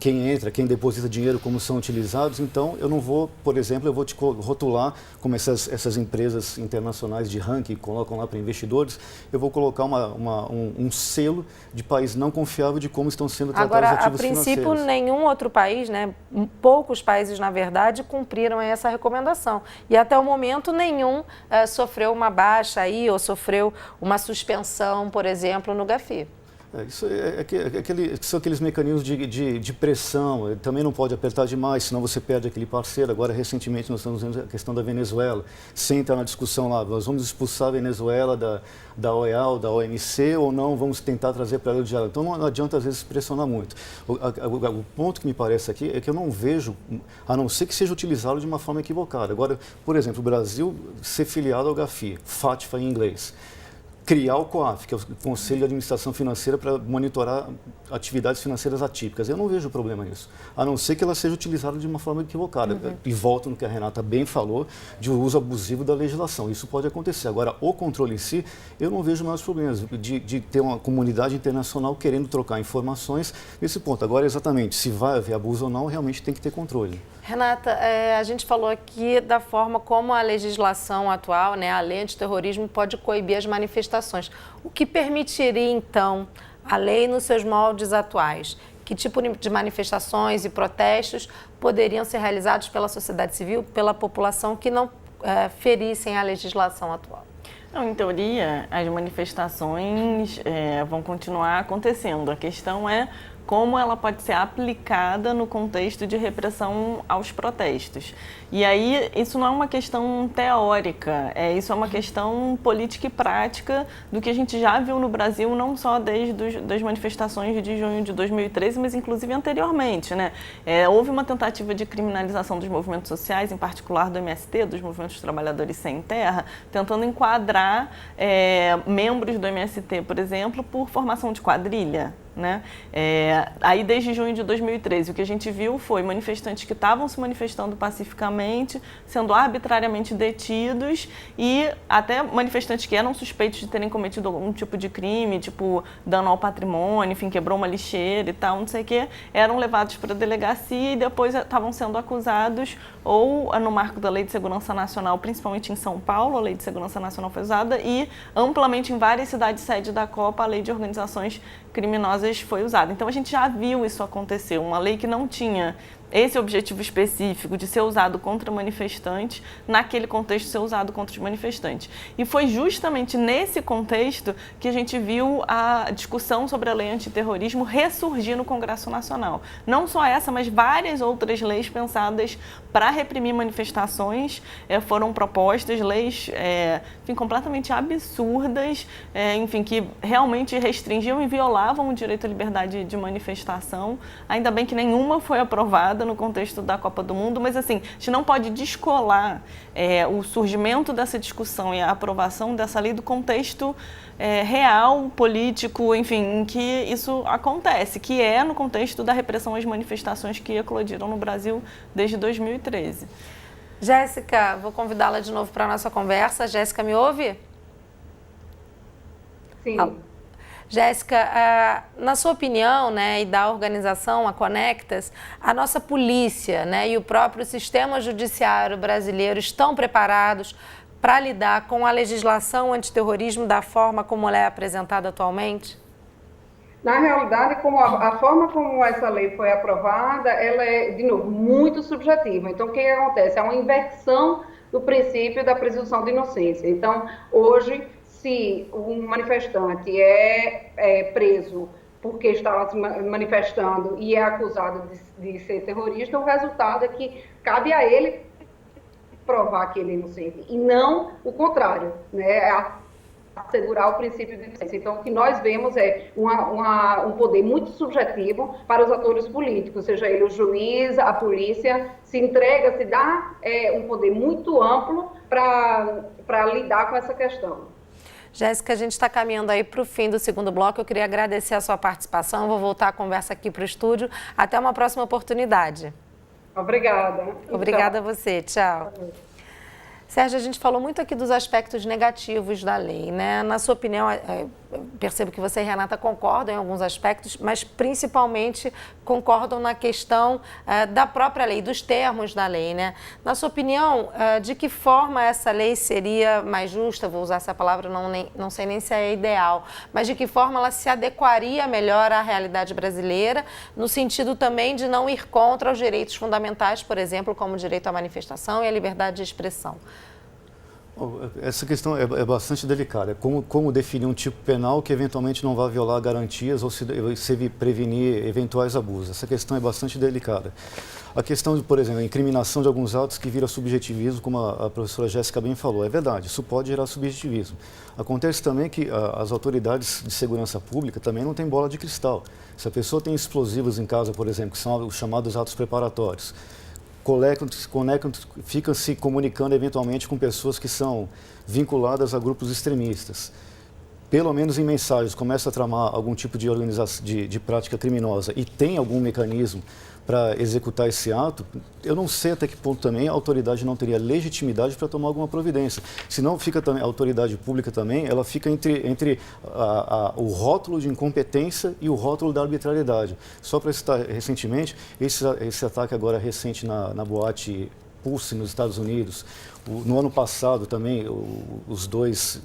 quem entra, quem deposita dinheiro, como são utilizados, então eu não vou, por exemplo, eu vou te rotular como essas empresas internacionais de ranking colocam lá para investidores, eu vou colocar um selo de país não confiável de como estão sendo tratados os ativos financeiros. Agora, a princípio, nenhum outro país, né, poucos países, na verdade, cumpriram essa recomendação. E até o momento, nenhum sofreu uma baixa aí ou sofreu uma suspensão, por exemplo, no GAFI. São aqueles mecanismos de pressão, também não pode apertar demais, senão você perde aquele parceiro. Agora, recentemente, nós estamos vendo a questão da Venezuela, sem entrar na discussão lá, nós vamos expulsar a Venezuela da OEA ou da OMC ou não, vamos tentar trazer para ela de diálogo. Então, não adianta, às vezes, pressionar muito. O ponto que me parece aqui é que eu não vejo, a não ser que seja utilizado de uma forma equivocada. Agora, por exemplo, o Brasil ser filiado ao GAFI, FATFA em inglês, criar o COAF, que é o Conselho de Administração Financeira, para monitorar atividades financeiras atípicas. Eu não vejo problema nisso, a não ser que ela seja utilizada de uma forma equivocada. E volto no que a Renata bem falou, de uso abusivo da legislação. Isso pode acontecer. Agora, o controle em si, eu não vejo mais problemas de ter uma comunidade internacional querendo trocar informações nesse ponto. Agora, exatamente, se vai haver abuso ou não, realmente tem que ter controle. Renata, a gente falou aqui da forma como a legislação atual, né, a lei antiterrorismo, pode coibir as manifestações. O que permitiria, então, a lei nos seus moldes atuais? Que tipo de manifestações e protestos poderiam ser realizados pela sociedade civil, pela população, que não ferissem a legislação atual? Não, em teoria, as manifestações vão continuar acontecendo. A questão é como ela pode ser aplicada no contexto de repressão aos protestos. E aí, isso não é uma questão teórica, isso é uma questão política e prática do que a gente já viu no Brasil, não só desde as manifestações de junho de 2013, mas inclusive anteriormente, né? Houve uma tentativa de criminalização dos movimentos sociais, em particular do MST, dos movimentos trabalhadores sem terra, tentando enquadrar membros do MST, por exemplo, por formação de quadrilha. Né? Aí desde junho de 2013 o que a gente viu foi manifestantes que estavam se manifestando pacificamente sendo arbitrariamente detidos e até manifestantes que eram suspeitos de terem cometido algum tipo de crime, tipo dano ao patrimônio, enfim, quebrou uma lixeira e tal, não sei o que, eram levados para a delegacia e depois estavam sendo acusados ou no marco da Lei de Segurança Nacional, principalmente em São Paulo, a Lei de Segurança Nacional foi usada e amplamente em várias cidades sede da Copa a Lei de Organizações Criminosas foi usada. Então, a gente já viu isso acontecer, uma lei que não tinha esse objetivo específico de ser usado contra manifestantes, naquele contexto ser usado contra os manifestantes. E foi justamente nesse contexto que a gente viu a discussão sobre a lei antiterrorismo ressurgir no Congresso Nacional. Não só essa, mas várias outras leis pensadas para reprimir manifestações foram propostas, leis enfim, completamente absurdas, enfim, que realmente restringiam e violavam o direito à liberdade de manifestação. Ainda bem que nenhuma foi aprovada no contexto da Copa do Mundo, mas assim, a gente não pode descolar o surgimento dessa discussão e a aprovação dessa lei do contexto real, político, enfim, em que isso acontece, que é no contexto da repressão às manifestações que eclodiram no Brasil desde 2013. Jéssica, vou convidá-la de novo para a nossa conversa. Jéssica, me ouve? Sim. Jéssica, na sua opinião, né, e da organização, a Conectas, a nossa polícia, né, e o próprio sistema judiciário brasileiro estão preparados para lidar com a legislação antiterrorismo da forma como ela é apresentada atualmente? Na realidade, a forma como essa lei foi aprovada, ela é, de novo, muito subjetiva. Então, o que acontece? É uma inversão do princípio da presunção de inocência. Então, hoje, se um manifestante é preso porque estava se manifestando e é acusado de ser terrorista, o resultado é que cabe a ele provar que ele é inocente, e não o contrário, né? Assegurar o princípio de inocência. Então, o que nós vemos é um poder muito subjetivo para os atores políticos, seja ele o juiz, a polícia, se dá um poder muito amplo para lidar com essa questão. Jéssica, a gente está caminhando aí para o fim do segundo bloco. Eu queria agradecer a sua participação. Vou voltar a conversa aqui para o estúdio. Até uma próxima oportunidade. Obrigada. Obrigada a você. Tchau. Sérgio, a gente falou muito aqui dos aspectos negativos da lei, né? Na sua opinião, percebo que você e Renata concordam em alguns aspectos, mas principalmente concordam na questão da própria lei, dos termos da lei, né? Na sua opinião, de que forma essa lei seria mais justa? Vou usar essa palavra, não sei nem se é ideal, mas de que forma ela se adequaria melhor à realidade brasileira, no sentido também de não ir contra os direitos fundamentais, por exemplo, como o direito à manifestação e a liberdade de expressão? Essa questão é bastante delicada. Como definir um tipo penal que eventualmente não vá violar garantias ou se prevenir eventuais abusos? Essa questão é bastante delicada. A questão de, por exemplo, a incriminação de alguns atos que vira subjetivismo, como a professora Jéssica bem falou, é verdade, isso pode gerar subjetivismo. Acontece também que as autoridades de segurança pública também não têm bola de cristal. Se a pessoa tem explosivos em casa, por exemplo, que são os chamados atos preparatórios, ficam se comunicando eventualmente com pessoas que são vinculadas a grupos extremistas. Pelo menos em mensagens, começa a tramar algum tipo de organização, de prática criminosa e tem algum mecanismo para executar esse ato, eu não sei até que ponto também a autoridade não teria legitimidade para tomar alguma providência. Senão fica também, a autoridade pública também, ela fica entre o rótulo de incompetência e o rótulo da arbitrariedade. Só para citar recentemente, esse ataque agora recente na boate Pulse nos Estados Unidos, no ano passado também, os dois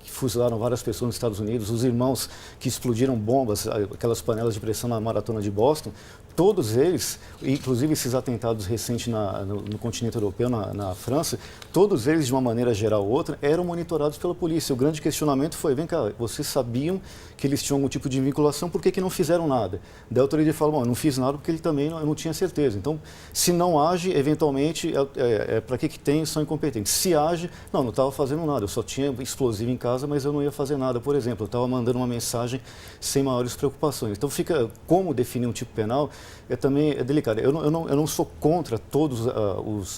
que fuzilaram várias pessoas nos Estados Unidos, os irmãos que explodiram bombas, aquelas panelas de pressão na maratona de Boston, todos eles, inclusive esses atentados recentes no continente europeu, na França, todos eles, de uma maneira geral ou outra, eram monitorados pela polícia. O grande questionamento foi, vem cá, vocês sabiam que eles tinham algum tipo de vinculação, por que não fizeram nada? Daí a autoridade falou, bom, eu não fiz nada porque ele também não tinha certeza. Então, se não age, eventualmente, para que tem, são incompetentes. Se age, não estava fazendo nada, eu só tinha explosivo em casa, mas eu não ia fazer nada, por exemplo, eu estava mandando uma mensagem sem maiores preocupações. Então, fica como definir um tipo penal, também é delicado. Eu não sou contra todos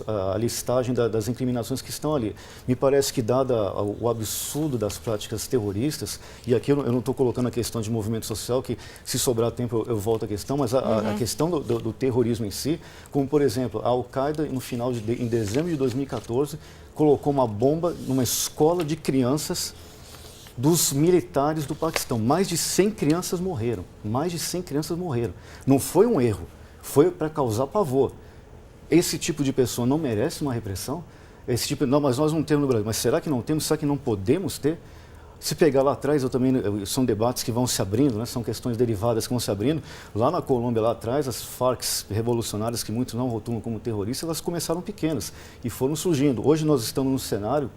a listagem das incriminações que estão ali. Me parece que, dada o absurdo das práticas terroristas, e aqui eu não estou colocando a questão de movimento social, que se sobrar tempo eu volto à questão, mas a questão do terrorismo em si, como por exemplo, a Al-Qaeda, em dezembro de 2014, colocou uma bomba numa escola de crianças dos militares do Paquistão. Mais de 100 crianças morreram. Mais de 100 crianças morreram. Não foi um erro, foi para causar pavor. Esse tipo de pessoa não merece uma repressão? Não, mas nós não temos no Brasil. Mas será que não temos? Será que não podemos ter? Se pegar lá atrás, são debates que vão se abrindo, né? São questões derivadas que vão se abrindo. Lá na Colômbia, lá atrás, as Farc revolucionárias, que muitos não rotulam como terroristas, elas começaram pequenas e foram surgindo. Hoje nós estamos num cenário,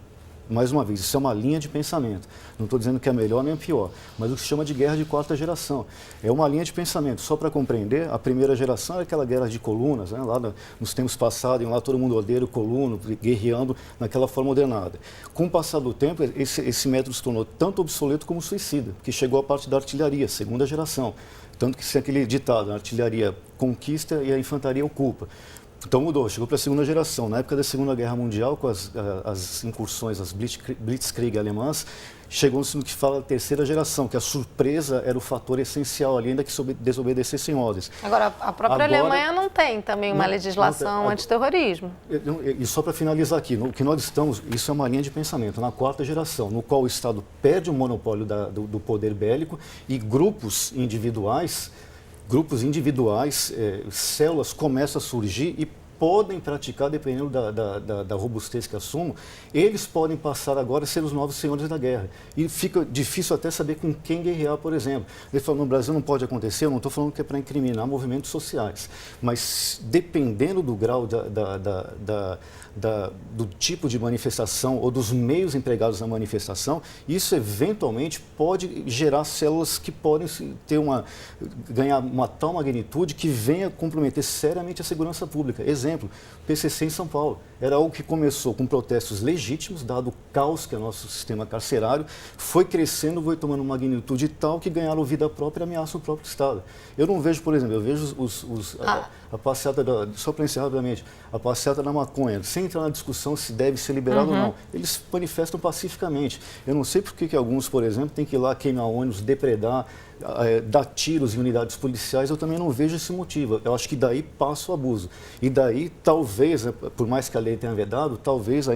mais uma vez, isso é uma linha de pensamento. Não estou dizendo que é melhor nem pior, mas o que se chama de guerra de quarta geração. É uma linha de pensamento. Só para compreender, a primeira geração era aquela guerra de colunas, né? Lá nos tempos passados, lá todo mundo odeia o coluno, guerreando naquela forma ordenada. Com o passar do tempo, esse método se tornou tanto obsoleto como suicida, que chegou a parte da artilharia, segunda geração. Tanto que se aquele ditado, a artilharia conquista e a infantaria ocupa. Então mudou, chegou para a segunda geração. Na época da Segunda Guerra Mundial, com as incursões, as Blitzkrieg alemãs, chegou-se no que fala da terceira geração, que a surpresa era o fator essencial ali, ainda que desobedecessem ordens. Agora, a própria Alemanha não tem também uma legislação antiterrorismo. E só para finalizar aqui, o que nós estamos, isso é uma linha de pensamento, na quarta geração, no qual o Estado perde o monopólio do poder bélico e grupos individuais, células começam a surgir e podem praticar, dependendo da robustez que assumam, eles podem passar agora a ser os novos senhores da guerra. E fica difícil até saber com quem guerrear, por exemplo. Ele falou, no Brasil não pode acontecer, eu não estou falando que é para incriminar movimentos sociais, mas dependendo do grau do tipo de manifestação ou dos meios empregados na manifestação, isso eventualmente pode gerar células que podem ganhar uma tal magnitude que venha comprometer seriamente a segurança pública. Exemplo, PCC em São Paulo. Era algo que começou com protestos legítimos, dado caos que é o nosso sistema carcerário, foi crescendo, foi tomando magnitude tal que ganharam vida própria e ameaçam o próprio Estado. Eu não vejo, por exemplo, eu vejo a passeata, só para encerrar rapidamente, a passeata da maconha, sem entrar na discussão se deve ser liberado ou não. Eles manifestam pacificamente. Eu não sei por que alguns, por exemplo, têm que ir lá queimar ônibus, depredar, dar tiros em unidades policiais. Eu também não vejo esse motivo. Eu acho que daí passa o abuso. E daí, talvez, por mais que a lei tenha vedado, talvez,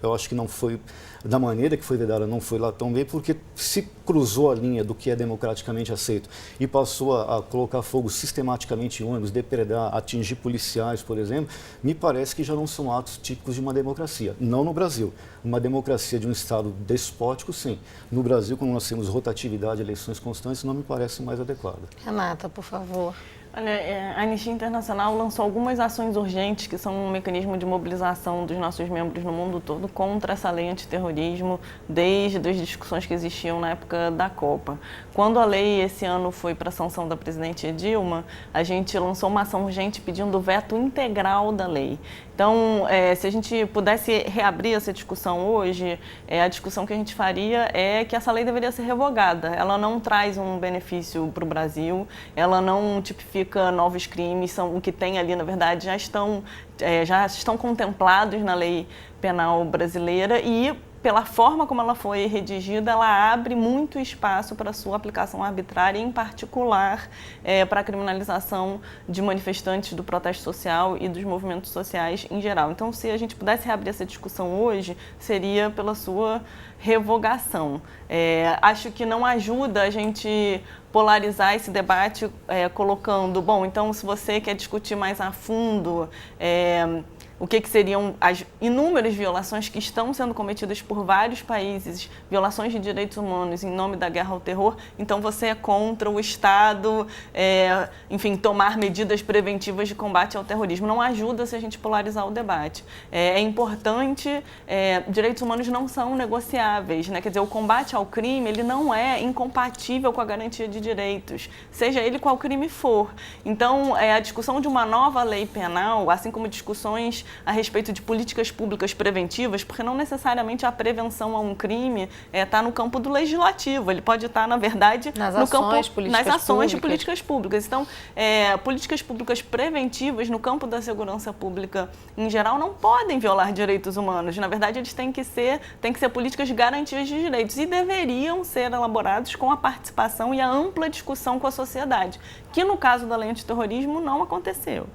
eu acho que não foi da maneira que foi vedada, não foi lá tão bem, porque se cruzou a linha do que é democraticamente aceito e passou a colocar fogo sistematicamente em ônibus, depredar, atingir policiais, por exemplo, me parece que já não são atos típicos de uma democracia. Não no Brasil. Uma democracia de um Estado despótico, sim. No Brasil, como nós temos rotatividade, eleições constantes, não me parece mais adequado. Renata, por favor. Olha, a Anistia Internacional lançou algumas ações urgentes que são um mecanismo de mobilização dos nossos membros no mundo todo contra essa lei antiterrorismo, desde as discussões que existiam na época da Copa. Quando a lei esse ano foi para a sanção da presidente Dilma, a gente lançou uma ação urgente pedindo o veto integral da lei. Então, se a gente pudesse reabrir essa discussão hoje, a discussão que a gente faria é que essa lei deveria ser revogada. Ela não traz um benefício para o Brasil, ela não tipifica novos crimes, o que tem ali, na verdade, já estão contemplados na lei penal brasileira e, pela forma como ela foi redigida, ela abre muito espaço para sua aplicação arbitrária, em particular para a criminalização de manifestantes do protesto social e dos movimentos sociais em geral. Então, se a gente pudesse reabrir essa discussão hoje, seria pela sua revogação. Acho que não ajuda a gente polarizar esse debate colocando, bom, então se você quer discutir mais a fundo o que seriam as inúmeras violações que estão sendo cometidas por vários países, violações de direitos humanos em nome da guerra ao terror, então você é contra o Estado, enfim, tomar medidas preventivas de combate ao terrorismo. Não ajuda se a gente polarizar o debate. É importante, direitos humanos não são negociáveis, né? Quer dizer, o combate ao crime, ele não é incompatível com a garantia de direitos, seja ele qual crime for. Então, a discussão de uma nova lei penal, assim como discussões a respeito de políticas públicas preventivas, porque não necessariamente a prevenção a um crime está no campo do legislativo, ele pode estar, na verdade, nas ações de políticas públicas. Então, políticas públicas preventivas no campo da segurança pública, em geral, não podem violar direitos humanos. Na verdade, eles têm que ser políticas de garantias de direitos e deveriam ser elaborados com a participação e a ampla discussão com a sociedade, que no caso da lei antiterrorismo não aconteceu.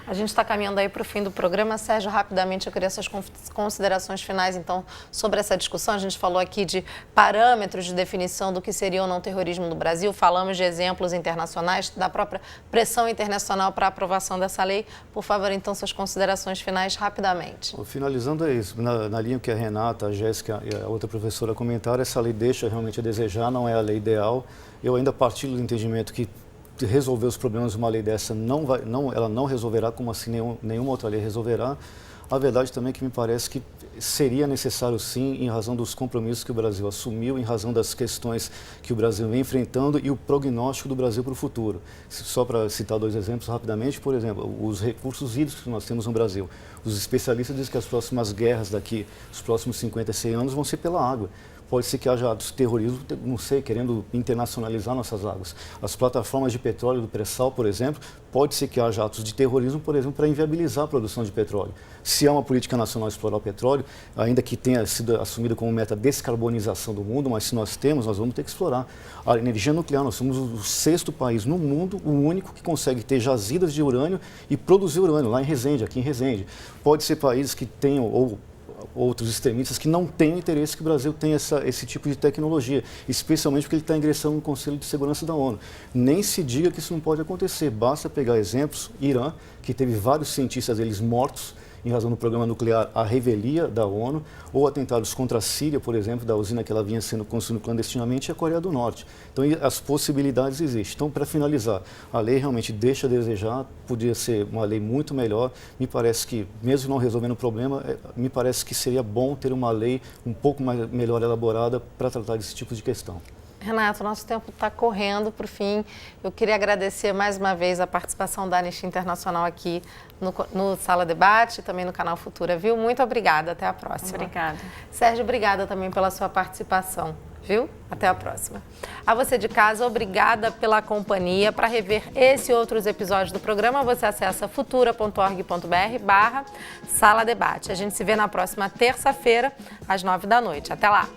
A gente está caminhando aí para o fim do programa. Sérgio, rapidamente eu queria suas considerações finais, então, sobre essa discussão. A gente falou aqui de parâmetros de definição do que seria ou não terrorismo no Brasil, falamos de exemplos internacionais, da própria pressão internacional para a aprovação dessa lei. Por favor, então, suas considerações finais rapidamente. Finalizando é isso, na linha que a Renata, a Jéssica e a outra professora comentaram, essa lei deixa realmente a desejar, não é a lei ideal. Eu ainda partilho do entendimento que resolver os problemas de uma lei dessa ela não resolverá, como assim nenhuma outra lei resolverá. A verdade também é que me parece que seria necessário sim, em razão dos compromissos que o Brasil assumiu, em razão das questões que o Brasil vem enfrentando e o prognóstico do Brasil para o futuro. Só para citar dois exemplos rapidamente, por exemplo, os recursos hídricos que nós temos no Brasil. Os especialistas dizem que as próximas guerras daqui, os próximos 50, 100 anos, vão ser pela água. Pode ser que haja atos de terrorismo, não sei, querendo internacionalizar nossas águas. As plataformas de petróleo do pré-sal, por exemplo, pode ser que haja atos de terrorismo, por exemplo, para inviabilizar a produção de petróleo. Se há uma política nacional de explorar o petróleo, ainda que tenha sido assumida como meta a descarbonização do mundo, mas se nós temos, nós vamos ter que explorar. A energia nuclear, nós somos o 6º país no mundo, o único que consegue ter jazidas de urânio e produzir urânio, lá em Resende, aqui em Resende. Pode ser países que tenham, ou outros extremistas que não têm interesse que o Brasil tenha esse tipo de tecnologia, especialmente porque ele está ingressando no Conselho de Segurança da ONU. Nem se diga que isso não pode acontecer, basta pegar exemplos, Irã, que teve vários cientistas deles mortos em razão do programa nuclear, a revelia da ONU, ou atentados contra a Síria, por exemplo, da usina que ela vinha sendo construída clandestinamente, e a Coreia do Norte. Então, as possibilidades existem. Então, para finalizar, a lei realmente deixa a desejar, podia ser uma lei muito melhor. Me parece que, mesmo não resolvendo o problema, me parece que seria bom ter uma lei um pouco melhor elaborada para tratar desse tipo de questão. Renato, nosso tempo está correndo para o fim. Eu queria agradecer mais uma vez a participação da Anistia Internacional aqui no Sala Debate e também no canal Futura, viu? Muito obrigada, até a próxima. Obrigada. Sérgio, obrigada também pela sua participação, viu? Até a próxima. A você de casa, obrigada pela companhia. Para rever esse e outros episódios do programa, você acessa futura.org.br/Sala Debate. A gente se vê na próxima terça-feira, às 9 da noite. Até lá!